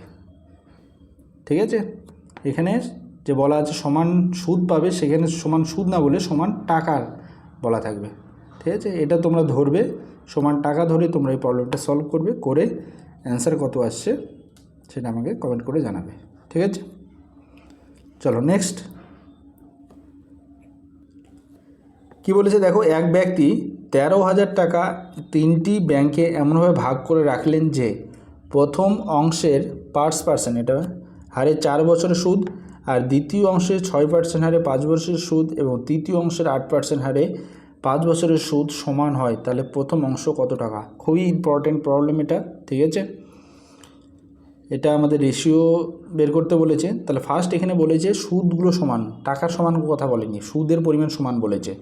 ঠিক আছে, এখানে যে বলা আছে সমান সুদ পাবে, সেখানে সমান সুদ না বলে সমান টাকার বলা থাকবে। ঠিক আছে, এটা তোমরা ধরবে, সমান টাকা ধরে তোমরা এই প্রবলেমটা সলভ করবে, করে অ্যান্সার কত আসছে সেটা আমাকে কমেন্ট করে জানাবে। ঠিক আছে, চলো নেক্সট কি বলেছে দেখো, এক ব্যক্তি 13,000 টাকা 3টি ব্যাংকে এমনভাবে ভাগ করে রাখলেন যে প্রথম অংশের 5% এটা হারে 4 বছরের সুদ, আর দ্বিতীয় অংশের 6% হারে 5 বছরের সুদ, এবং তৃতীয় অংশের 8% হারে 5 বছরের সুদ সমান হয়, তাহলে প্রথম অংশ কত টাকা। খুবই ইম্পর্টেন্ট প্রবলেম এটা। ঠিক আছে, এটা আমাদের রেশিও বের করতে বলেছে। তাহলে ফার্স্ট এখানে বলেছে সুদগুলো সমান, টাকার সমান কথা বলেনি, সুদের পরিমাণ সমান বলেছে।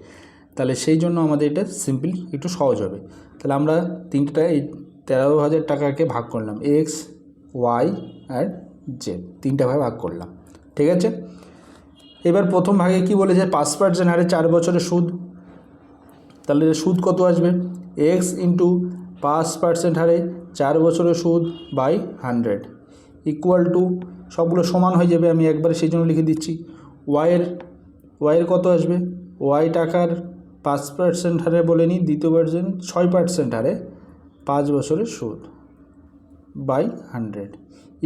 তাহলে সেই জন্য আমাদের এটা সিম্পল একটু সহজ হবে। তাহলে আমরা তিনটা এই 13,000 টাকাকে ভাগ করলাম, এক্স, ওয়াই আর জেড, 3টা ভাগে ভাগ করলাম। ঠিক আছে, এবার প্রথম ভাগে কি বলেছে, 5% হারে 4 বছরের সুদ। তাহলে সুদ কত আসবে, এক্স ইন্টু 5% হারে 4 বছরের সুদ বাই 100 ইকুয়াল টু, সবগুলো সমান হয়ে যাবে, আমি একবারে সেই জন্য লিখে দিচ্ছি। ওয়াইয়ের কত আসবে, ওয়াই টাকার 5% হারে বলে নিই, দ্বিতীয় পার্সেন্ট 6% হারে 5 বছরের সুদ বাই 100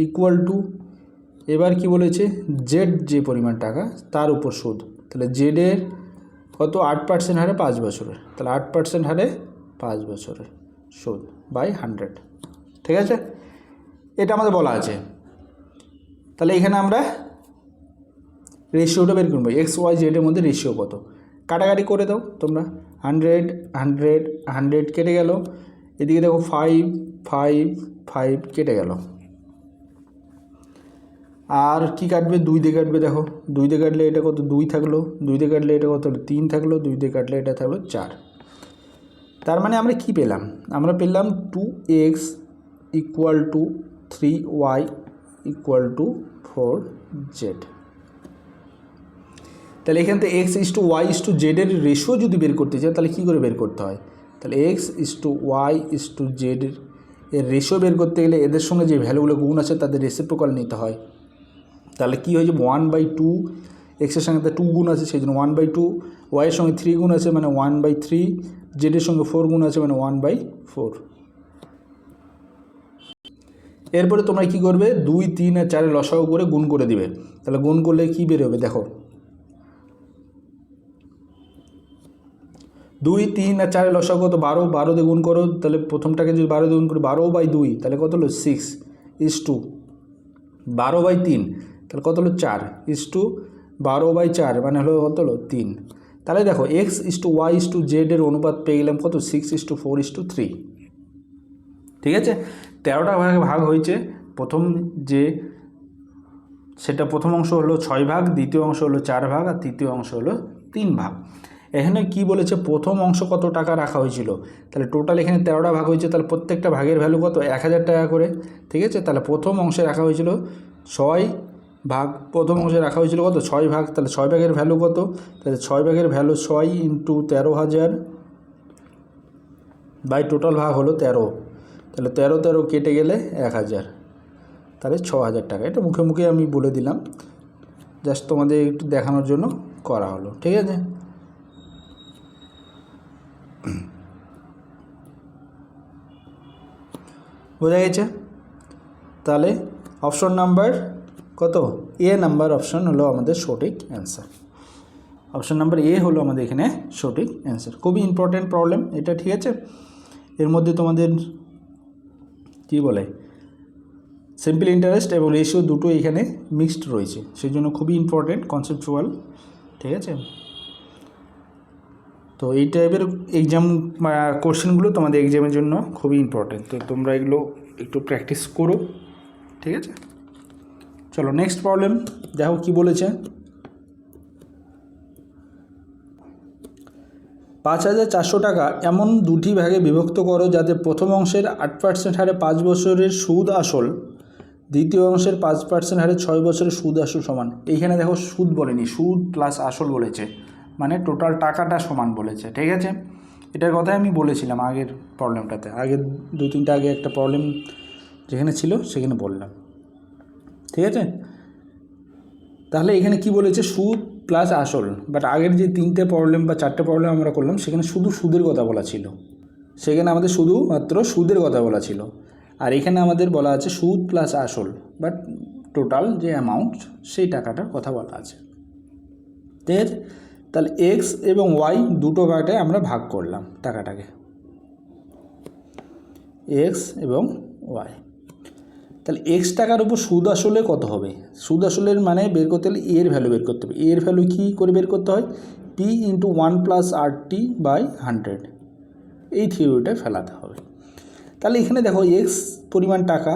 ইকুয়াল টু, এবার কি বলেছে, জেড যে পরিমাণ টাকা তার উপর সুদ, তাহলে জেডের কত 8% হারে 5 বছরের, তাহলে 8% হারে 5 বছরের সুদ বাই 100। ঠিক আছে, এটা আমাদের বলা আছে। তাহলে এখানে আমরা রেশিওটা বের করবো, এক্স ওয়াই জেডের মধ্যে রেশিও কত, কাটাকাটি করে দাও তোমরা। 100 100 100 কেটে গেল, এদিকে দেখো 5 5 5 কেটে গেল, আর কি কাটবে, 2 দিয়ে কাটবে। দেখো 2 দিয়ে কাটলে এটা কত, 2 থাকলো, 2 দিয়ে কাটলে এটা কত, 3 থাকলো, 2 দিয়ে কাটলে এটা থাকলো 4। তার মানে আমরা কি পেলাম, আমরা পেলাম 2x equal to 3y equal to 4z। তাহলে এখান থেকে x/y/z এর রেশিও যদি বের করতে চাই তাহলে কী করে বের করতে হয়, তাহলে x/y/z এর রেশিও বের করতে গেলে এদের সঙ্গে যে ভ্যালুগুলো গুণ আছে তাদের রেসিপ্রোকাল নিতে হয়। তাহলে কী হয়ে যাবে, 1/2, এক্সের সঙ্গে 2 গুণ আছে সেই জন্য 1/2, ওয়াইয়ের সঙ্গে 3 গুণ আছে মানে 1/3, জেডের সঙ্গে 4 গুণ আছে মানে 1/4। এরপরে তোমরা কী করবে, 2 3 আর 4 লসাগু করে গুণ করে দিবে। তাহলে গুণ করলে কী বেরোবে দেখো, 2 3 আর 4 লসাগু কত, 12, 12 দিয়ে গুণ করো, তাহলে প্রথমটাকে যদি 12 দিয়ে গুণ করি 12/2, তাহলে কত হলো 6/2, 12/3 তাহলে কত হলো 4/12/4 মানে হলো কত হলো 3। তাহলে দেখো x/y/z এর অনুপাত পেয়ে গেলাম কত, 6/4/3। ঠিক আছে, 13টা ভাগে ভাগ হয়েছে, প্রথম যে সেটা প্রথম অংশ হলো 6 ভাগ, দ্বিতীয় অংশ হলো 4 ভাগ, আর তৃতীয় অংশ হলো 3 ভাগ। এখানে কি বলেছে প্রথম অংশ কত টাকা রাখা হয়েছিল, তাহলে টোটাল এখানে 13টা ভাগ হয়েছে, তাহলে প্রত্যেকটা ভাগের ভ্যালু কত 1000 টাকা করে। ঠিক আছে, তাহলে প্রথম অংশে রাখা হয়েছিল 6 ভাগ, প্রথম অংশে রাখা হয়েছিল কত 6 ভাগ, তাহলে 6 ভাগের ভ্যালু কত, তাহলে 6 ভাগের ভ্যালু 6 ইন্টু 13,000 বাই টোটাল ভাগ হলো 13, তাহলে 13 কেটে গেলে 1000, তাহলে 6000 টাকা। এটা মুখে মুখে আমি বলে দিলাম, জাস্ট তোমাদের একটু দেখানোর জন্য করা হলো। ঠিক আছে, বোঝা গেছে? তাহলে অপশন নাম্বার কত, এ নাম্বার অপশন হলো আমাদের সঠিক অ্যান্সার। অপশন নাম্বার এ হলো আমাদের এখানে সঠিক অ্যান্সার। খুবই ইম্পর্টেন্ট প্রবলেম এটা। ঠিক আছে, এর মধ্যে তোমাদের কী বলে সিম্পল ইন্টারেস্ট এবং রেশিও দুটো এখানে মিক্সড রয়েছে, সেই জন্য খুবই ইম্পর্টেন্ট কনসেপচুয়াল। ঠিক আছে, তো এই টাইপের এক্সাম কোশ্চেনগুলো তোমাদের এক্সামের জন্য খুবই ইম্পর্টেন্ট, তো তোমরা এগুলো একটু প্র্যাকটিস করো। ঠিক আছে, চলো নেক্সট প্রবলেম দেখো কি বলেছে। 5400 টাকা এমন দুটি ভাগে বিভক্ত করো যাতে প্রথম অংশের 8% হারে 5 বছরের সুদ আসল, দ্বিতীয় অংশের 5% হারে 6 বছরের সুদ আসল সমান। এইখানে দেখো সুদ বলেনি, সুদ প্লাস আসল বলেছে, মানে টোটাল টাকাটা সমান বলেছে। ঠিক আছে, এটার কথাই আমি বলেছিলাম আগের প্রবলেমটাতে, আগের 2-3টা আগে একটা প্রবলেম যেখানে ছিল সেখানে বললাম। ঠিক আছে, তাহলে এখানে কি বলেছে সুদ প্লাস আসল, বাট আগের যে 3টে প্রবলেম বা 4টে প্রবলেম আমরা করলাম সেখানে শুধু সুদের কথা বলা ছিল, সেখানে আমাদের শুধুমাত্র সুদের কথা বলা ছিল। আর এখানে আমাদের বলা আছে সুদ প্লাস আসল, বাট টোটাল যে অ্যামাউন্ট সেই টাকাটার কথা বলা আছে। ঠিক আছে, তাহলে এক্স এবং ওয়াই দুটো পার্টে আমরা ভাগ করলাম টাকাটাকে, এক্স এবং ওয়াই। তাহলে এক্স টাকার উপর সুদ আসলে কত হবে, সুদ আসলের মানে বের করতে হলে এর ভ্যালু বের করতে হবে। এর ভ্যালু কী করে বের করতে হয়, পি ইন্টু 1 + RT/100, এই থিওরিটা ফেলাতে হবে। তাহলে এখানে দেখো এক্স পরিমাণ টাকা,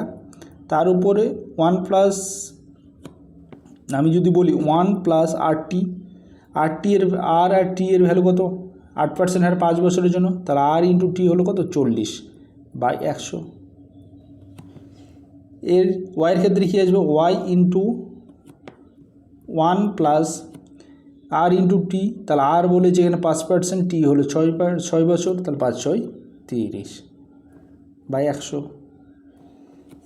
তার উপরে 1 প্লাস, আমি যদি বলি 1 + RT, আর টি এর ভ্যালু কত 8% হারে 5 বছরের জন্য, তাহলে আর ইন্টু টি হলো কত 40/100। এর ওয়াইয়ের ক্ষেত্রে কী আসবে, ওয়াই ইন্টু 1 + আর ইন্টু টি, তাহলে আর বলেছে এখানে 5%, টি হলো 6 বছর, তাহলে 5×6 = 30/100।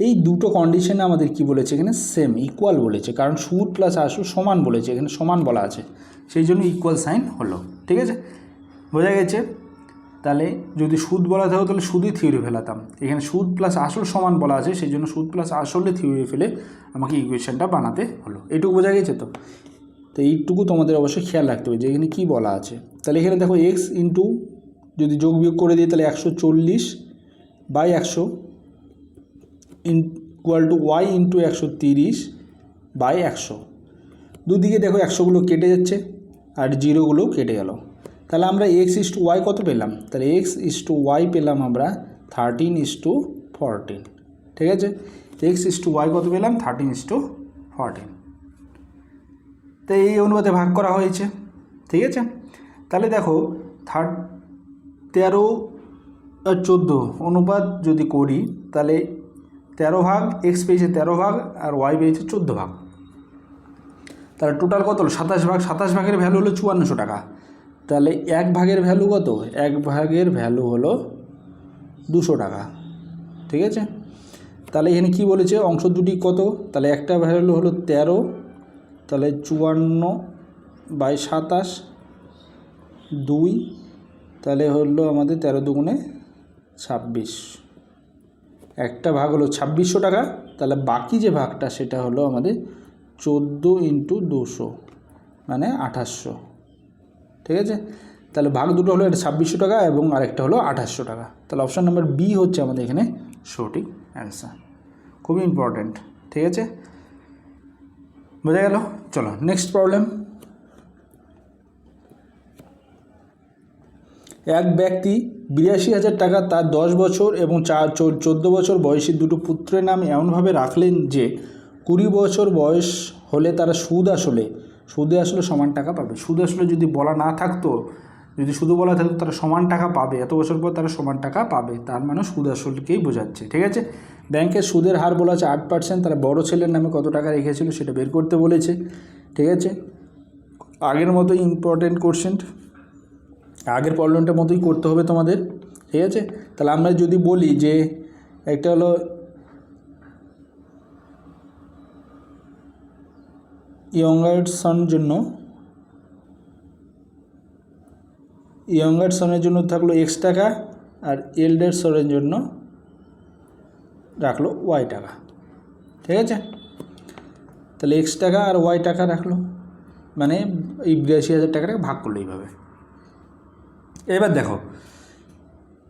এই দুটো কন্ডিশনে আমাদের কি বলেছে এখানে সেম ইকুয়াল বলেছে, কারণ সুদ প্লাস আসল সমান বলেছে, এখানে সমান বলা আছে, সেই জন্য ইকুয়াল সাইন হলো। ঠিক আছে, বোঝা গেছে? তাহলে যদি সুদ বলা থাকতো তাহলে সুদই থিওরি ফেলাতাম, এখানে সুদ প্লাস আসল সমান বলা আছে, সেই জন্য সুদ প্লাস আসলে থিওরি ফেলে আমাকে ইকুয়েশনটা বানাতে হলো। এইটুকু বোঝা গেছে তো? তো এইটুকু তোমাদের অবশ্যই খেয়াল রাখতে হবে যে এখানে কী বলা আছে। তাহলে এখানে দেখো এক্স ইন্টু যদি যোগ বিয়োগ করে দিই তাহলে 140/100 ইকুয়াল টু ওয়াই ইন্টু 130/100। দুদিকে দেখো 100গুলো কেটে যাচ্ছে আর 0গুলো কেটে গেল, তাহলে আমরা x/y কত পেলাম, তাহলে x/y পেলাম আমরা 13:14। ঠিক আছে, x/y কত পেলাম 13:14, তো এই অনুপাতে ভাগ করা হয়েছে। ঠিক আছে, তাহলে দেখো 13 আর 14 অনুপাত যদি করি তাহলে 13 ভাগ, এক্স পেয়েছে 13 ভাগ আর ওয়াই পেয়েছে 14 ভাগ, তাহলে টোটাল কত হলো 27 ভাগ। 27 ভাগের ভ্যালু হলো 5400 টাকা, তাহলে 1 ভাগের ভ্যালু কত, 1 ভাগের ভ্যালু হলো 200 টাকা। ঠিক আছে, তাহলে এখানে কি বলেছে অংশ দুটি কত, তাহলে একটা ভ্যালু হলো 13, তাহলে 54/27 2, তাহলে হলো আমাদের 13 দুগুণে 26, একটা ভাগ হলো 2600 টাকা, তাহলে বাকি যে ভাগটা সেটা হলো আমাদের 14 × 200 মানে 2800। ঠিক আছে, তাহলে ভাগ দুটো হলো এটা 2600 টাকা এবং আরেকটা হলো 2800 টাকা, তাহলে অপশান নাম্বার বি হচ্ছে আমাদের এখানে সঠিক অ্যান্সার। খুবই ইম্পর্ট্যান্ট। ঠিক আছে, বোঝা গেল? চলো নেক্সট প্রবলেম। এক ব্যক্তি 82,000 টাকা তার 10 বছর এবং 14 বছর বয়সী দুটো পুত্রের নাম এমনভাবে রাখলেন যে 20 বছর বয়স হলে তারা সুদে আসলে সমান টাকা পাবে। সুদে আসলে যদি বলা না থাকতো যদি শুধু বলা থাকতো তারা সমান টাকা পাবে, এত বছর পর তারা সমান টাকা পাবে, তার মানে সুদ আসলকেই বোঝাচ্ছে। ঠিক আছে, ব্যাংকের সুদের হার বলা আছে 8%, তারা বড় ছেলের নামে কত টাকা রেখেছিল সেটা বের করতে বলেছে। ঠিক আছে, আগের মতোই ইম্পর্টেন্ট কোশ্চেন, আগের প্রবলেমটার মতোই করতে হবে তোমাদের। ঠিক আছে, তাহলে আমরা যদি বলি যে একটা হলো ইয়ঙ্গার সনের জন্য থাকলো x টাকা, আর এল্ডার সনের জন্য রাখলো y টাকা। ঠিক আছে, তাহলে x টাকা আর y টাকা রাখলো, মানে এই 82,000 টাকাটাকে ভাগ করলো এইভাবে। এবার দেখো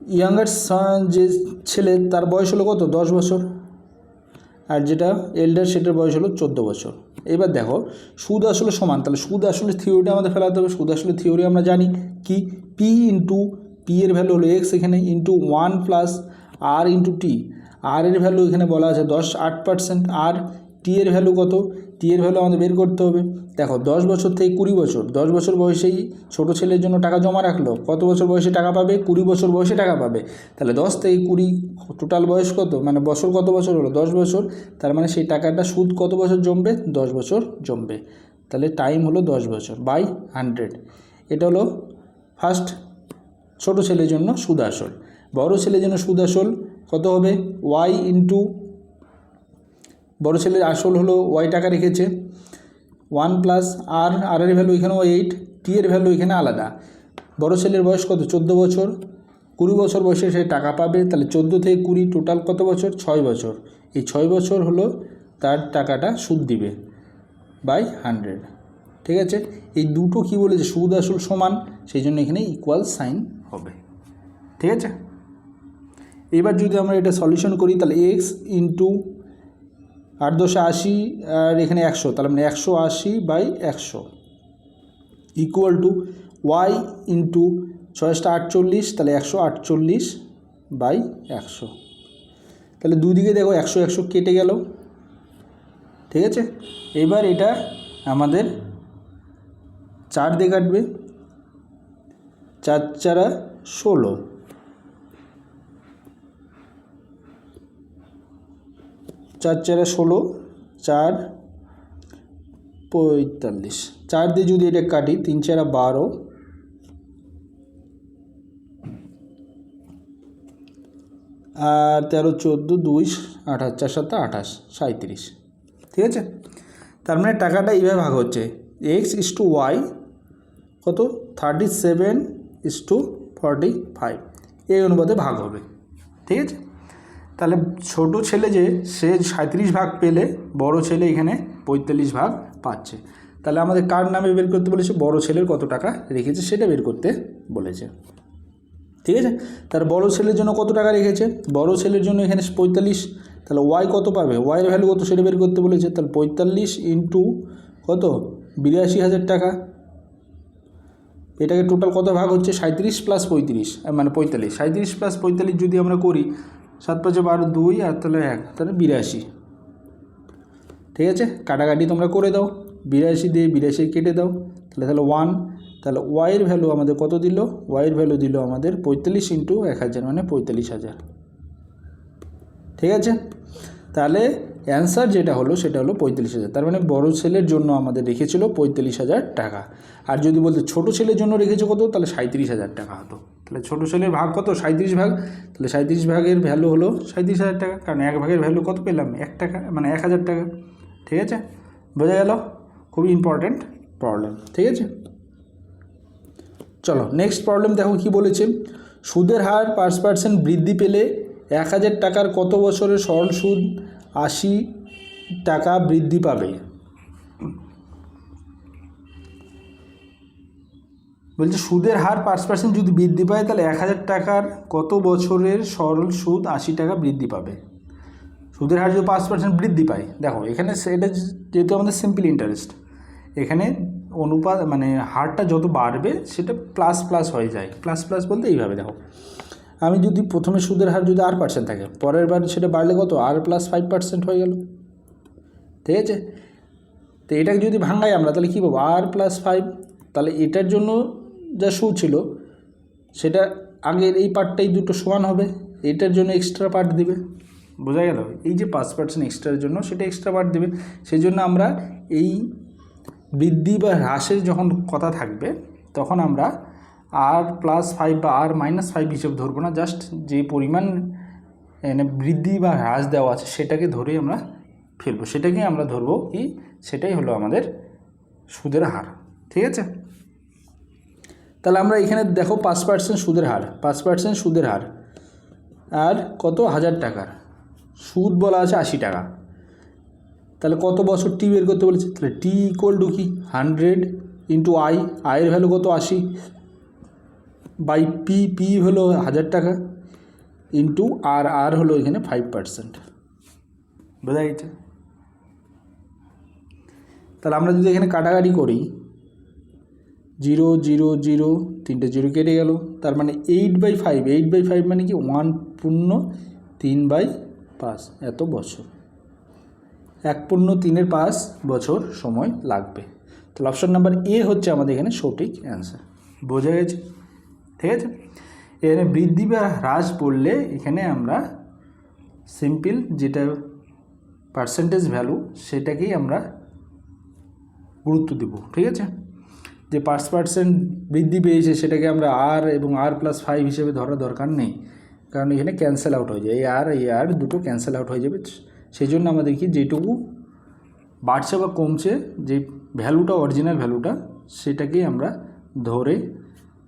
ইয়াঙ্গার সন যে ছেলে তার বয়স হলো কত, 10 বছর, আর যেটা এল্ডার সেটার বয়স হলো 14 বছর। এবার দেখো সুদ আসলে সমান, তাহলে সুদ আসলে থিওরিটা আমাদের ফেলাতে হবে। সুদ আসলে থিওরি আমরা জানি কি, পি ইন্টু পি এর ভ্যালু হলো এক্স এখানে, ইন্টু 1 প্লাস আর ইন্টু টি। আর এর ভ্যালু এখানে বলা আছে 8%, আর টি এর ভ্যালু কত, টি এর ভ্যালু আমাদের বের করতে হবে। দেখো 10 বছর থেকে 20 বছর, 10 বছর বয়সেই ছোটো ছেলের জন্য টাকা জমা রাখলো, কত বছর বয়সে টাকা পাবে, 20 বছর বয়সে টাকা পাবে। তাহলে 10 থেকে 20 টোটাল বয়স কত, মানে বছর কত বছর হলো, 10 বছর, তার মানে সেই টাকাটা সুদ কত বছর জমবে, 10 বছর জমবে। তাহলে টাইম হলো 10 বছর বাই 100। এটা হলো ফার্স্ট ছোটো ছেলের জন্য সুদ আসল। বড় ছেলের জন্য সুদ আসল কত হবে, ওয়াই ইন্টু, বড় ছেলের আসল হলো ওয়াই টাকা রেখেছে, 1 প্লাস আর, আর এর ভ্যালু এখানেও 8, টি এর ভ্যালু এখানে আলাদা। বড় ছেলের বয়স কত, 14 বছর, 20 বছর বয়সে সে টাকা পাবে, তাহলে 14 থেকে 20 টোটাল কত বছর, 6 বছর। এই 6 বছর হলো তার টাকাটা সুদ দিবে বাই 100। ঠিক আছে, এই দুটো কি বলেছে, সুদ আসল সমান, সেই জন্য এখানে ইকুয়াল সাইন হবে। ঠিক আছে, এবার যদি আমরা এটা সলিউশন করি, তাহলে এক্স ইন্টু 8 × 80 আর এখানে 100, তাহলে মানে 180 by 100 equal to Y into 6 × 48, তাহলে 148 বাই 100। তাহলে দুদিকে দেখো 100 100 কেটে গেল। ঠিক আছে, এবার এটা আমাদের 4 দিয়ে কাটবে, 4 × 4 = 16, 4 × 4 = 16, 4 45, 4 দিয়ে যদি এটা কাটি, 3 × 4 = 12, আর 13 14 2 28, 4 7 28, 37। ঠিক আছে, তার মানে টাকাটা এইভাবে ভাগ হচ্ছে, এক্স ইস টু ওয়াই কত, 37:45, এই অনুপাতে ভাগ হবে। ঠিক আছে, তাহলে ছোটো ছেলে যে সে 37 ভাগ পেলে, বড় ছেলে এখানে 45 ভাগ পাচ্ছে। তাহলে আমাদের কার নামে বের করতে বলেছে, বড় ছেলের কত টাকা রেখেছে সেটা বের করতে বলেছে। ঠিক আছে, তার বড় ছেলের জন্য কত টাকা রেখেছে, বড় ছেলের জন্য এখানে 45, তাহলে ওয়াই কত পাবে, ওয়াইয়ের ভ্যালু কত সেটা বের করতে বলেছে। তাহলে 45 ইন্টু কত, 82,000 টাকা। এটাকে টোটাল কত ভাগ হচ্ছে, 37 + 35, মানে 45, 37 + 45 যদি আমরা করি, 7 × 5 = 12, 2 আর তাহলে 1, তাহলে 82। ঠিক আছে, কাটাকাটি তোমরা করে দাও, 82 দিয়ে 82 কেটে দাও, তাহলে 1, তাহলে ওয়াইয়ের ভ্যালু আমাদের কত দিল, ওয়াইয়ের ভ্যালু দিল আমাদের 45 × 1000, মানে 45,000। ঠিক আছে, তাহলে অ্যান্সার যেটা হলো সেটা হলো 45,000। তার মানে বড় ছেলের জন্য আমাদের রেখেছিল 45,000 টাকা, আর যদি বলতে ছোটো ছেলের জন্য রেখেছে কত, তাহলে 37,000 টাকা হতো। তাহলে ছোটো ছেলের ভাগ কত, 37 ভাগ, তাহলে 37 ভাগের ভ্যালু হলো 37,000 টাকা, কারণ 1 ভাগের ভ্যালু কত পেলাম, 1 টাকা, মানে 1,000 টাকা। ঠিক আছে, বোঝা গেল, খুবই ইম্পর্ট্যান্ট প্রবলেম। ঠিক আছে, চলো নেক্সট প্রবলেম দেখো কি বলেছে, সুদের হার 5% বৃদ্ধি পেলে 1,000 টাকার কত বছরের সরল সুদ 80 টাকা বৃদ্ধি পাবে। বলছে সুদের হার 5% যদি বৃদ্ধি পায়, তাহলে 1,000 টাকার কত বছরের সরল সুদ 80 টাকা বৃদ্ধি পাবে। সুদের হার যদি 5% বৃদ্ধি পায়, দেখো এখানে সেটা যেহেতু আমাদের সিম্পল ইন্টারেস্ট, এখানে অনুপাত মানে হারটা যত বাড়বে সেটা প্লাস প্লাস হয়ে যায়। প্লাস প্লাস বলতে এইভাবে দেখো, আমি যদি প্রথমে সুদের হার যদি R% থাকে, পরের বার সেটা বাড়লে কত, R+5% হয়ে গেল। ঠিক আছে, তো এটাকে যদি ভাঙাই আমরা, তাহলে কী পাবো, R+5, তাহলে এটার জন্য যা সুদ ছিল সেটা আগের এই পার্টটাই দুটো সমান হবে, এটার জন্য এক্সট্রা পার্ট দিবে। বোঝা গেল? এই যে 5% এক্সট্রার জন্য সেটা এক্সট্রা পার্ট দেবে। সেই জন্য আমরা এই বৃদ্ধি বা হ্রাসের যখন কথা থাকবে তখন আমরা R+5 বা R-5 হিসেবে ধরবো না, জাস্ট যে পরিমাণ বৃদ্ধি বা হ্রাস দেওয়া আছে সেটাকে ধরেই আমরা ফেলবো, সেটাকেই আমরা ধরবো কি সেটাই হলো আমাদের সুদের হার। ঠিক আছে? তাহলে আমরা এখানে দেখো 5% সুদের হার, 5% সুদের হার আর কত 1000 টাকার সুদ বলা আছে 80 টাকা। তাহলে কত বছর টি বের করতে বলেছে, তাহলে টি ইকুয়াল টু কি 100 ইন্টু আয়ের ভ্যালু কত 80 বাই পি হলো 1000 টাকা ইন্টু আর হলো এখানে 5%। বোঝা গেছে? তাহলে আমরা যদি এখানে কাটাকাটি করি 0 0 0 তিনটে 0 কেটে গেল, তার মানে 8/5, 8/5 মানে কি 1/3/5 এত বছর, 1/3 বছর সময় লাগবে। তাহলে অপশন নাম্বার এ হচ্ছে আমাদের এখানে সঠিক অ্যান্সার। বোঝা গেছে? ঠিক আছে? এখানে বৃদ্ধি বা হ্রাস বললে এখানে আমরা সিম্পল যেটা পার্সেন্টেজ ভ্যালু সেটাকেই আমরা গুরুত্ব দেব। ঠিক আছে? যে 5% বৃদ্ধি পেয়েছে সেটাকে আমরা আর এবং R+5 হিসেবে ধরার দরকার নেই, কারণ এখানে ক্যান্সেল আউট হয়ে যায়, এই আর দুটো ক্যান্সেল আউট হয়ে যাবে। সেই জন্য আমাদের কি যেটুকু বাড়ছে বা কমছে যে ভ্যালুটা অরিজিনাল ভ্যালুটা সেটাকেই আমরা ধরে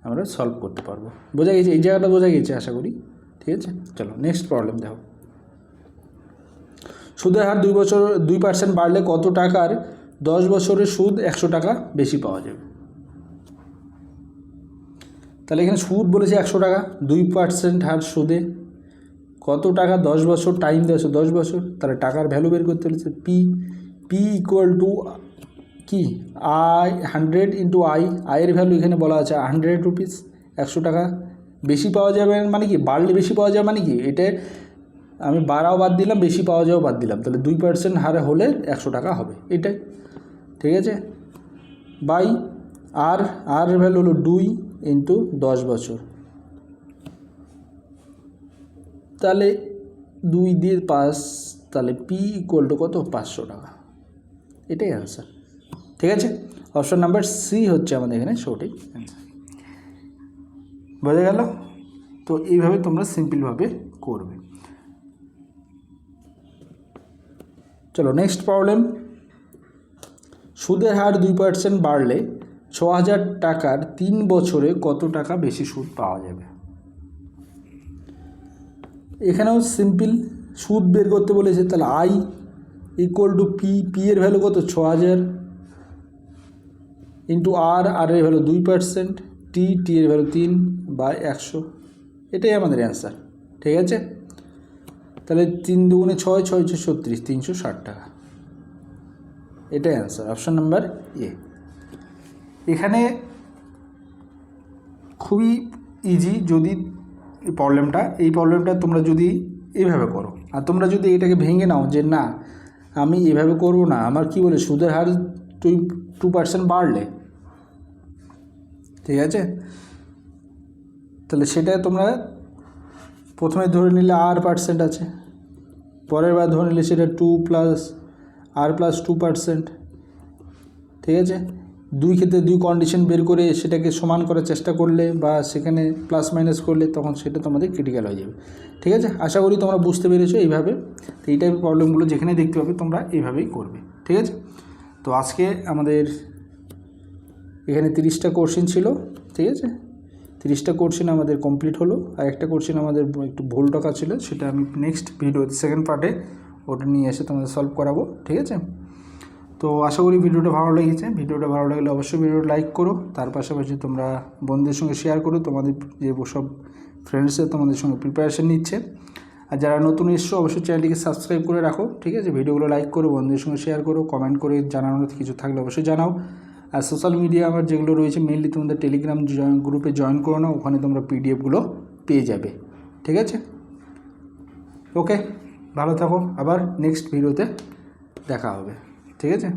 আমরা সলভ করতে পারবো। বোঝা গেছে? এই জায়গাটা বোঝা গেছে আশা করি। ঠিক আছে? চলো নেক্সট প্রবলেম দেখো। সুদের হার 2% বাড়লে কত টাকার 10 বছরের সুদ 100 টাকা বেশি পাওয়া যাবে? তাহলে এখানে সুদ বলেছে 100 টাকা, 2% হার সুদে কত টাকা 10 বছর টাইম দেওয়া 10 বছর, তাহলে টাকার ভ্যালু বের করতে বলেছে পি ইকুয়াল টু কি 100 ইন্টু আয়ের ভ্যালু এখানে বলা আছে 100 রুপিস, 100 টাকা বেশি পাওয়া যাবে মানে কি বাড়লে বেশি পাওয়া যাবে মানে কি এটা আমি বাড়াও বাদ দিলাম, বেশি পাওয়া যাও বাদ দিলাম, তাহলে 2% হারে হলে 100 টাকা হবে এটাই। ঠিক আছে? বাই আর ভ্যালু হলো 2 ইন্টু 10 বছর, তাহলে 2 দিয়ে 5, তাহলে পি ইকুয়াল টু কত 500 টাকা। এটাই অ্যান্সার। ঠিক আছে? অপশন নাম্বার সি হচ্ছে আমাদের এখানে সঠিক অ্যান্সার। বোঝা গেল? তো এইভাবে তোমরা সিম্পলভাবে করবে। চলো নেক্সট প্রবলেম। সুদের হার 2% বাড়লে 6000 টাকার 3 বছরে কত টাকা বেশি সুদ পাওয়া যাবে? এখানেও সিম্পল সুদ বের করতে বলেছে, তাহলে আই ইকুয়াল টু পি এর ভ্যালু কত 6000 ইন্টু আর এর ভ্যালু 2%, টি এর ভ্যালু 3 বাই 100। এটাই আমাদের অ্যান্সার। ঠিক আছে? তাহলে 3 দুগুণে 6, 6 6 36, 360 টাকা। এটাই অ্যান্সার, অপশন নাম্বার এ। এখানে খুবই ইজি যদি এই প্রবলেমটা তোমরা যদি এইভাবে করো, আর তোমরা যদি এটাকে ভেঙে নাও যে না আমি এভাবে করব না, আমার কি বলে সুদের হার 2% বাড়লে, ঠিক আছে, তাহলে সেটা তোমরা প্রথমে ধরে নিলে R% আছে, পরের বার ধরে নিলে সেটা 2+R+2%। ঠিক আছে? দুই ক্ষেত্রে দুই কন্ডিশন বের করে সেটাকে সমান করার চেষ্টা করলে বা সেখানে প্লাস মাইনাস করলে তখন সেটা তোমাদের ক্রিটিক্যাল হয়ে যাবে। ঠিক আছে? আশা করি তোমরা বুঝতে পেরেছো এইভাবে। তো এই টাইপের প্রবলেমগুলো যেখানে দেখতে পাবে তোমরা এইভাবেই করবে। ঠিক আছে? তো আজকে আমাদের এখানে 30টা কোশ্চেন ছিল। ঠিক আছে? 30টা কোশ্চেন আমাদের কমপ্লিট হলো, আর একটা কোশ্চেন আমাদের একটু ভুল টাকা ছিল, সেটা আমি নেক্সট ভিডিও সেকেন্ড পার্টে ওটা নিয়ে এসে তোমাদের সলভ করাবো। ঠিক আছে? তো আশা করি ভিডিওটা ভালো লেগেছে। ভিডিওটা ভালো লাগলে অবশ্যই ভিডিওটা লাইক করো, তার পাশাপাশি তোমরা বন্ধুদের সঙ্গে শেয়ার করো, তোমাদের যে সব ফ্রেন্ডসরা তোমাদের সঙ্গে প্রিপারেশান নিচ্ছে। আর যারা নতুন এসছো অবশ্যই চ্যানেলটিকে সাবস্ক্রাইব করে রাখো। ঠিক আছে? ভিডিওগুলো লাইক করো, বন্ধুদের সঙ্গে শেয়ার করো, কমেন্ট করে জানানোর কিছু থাকলে অবশ্যই জানাও। আর সোশ্যাল মিডিয়া আমার যেগুলো রয়েছে মেনলি তোমাদের টেলিগ্রাম গ্রুপে জয়েন করো না, ওখানে তোমরা পিডিএফগুলো পেয়ে যাবে। ঠিক আছে? ওকে, ভালো থাকো, আবার নেক্সট ভিডিওতে দেখা হবে। ঠিক আছে?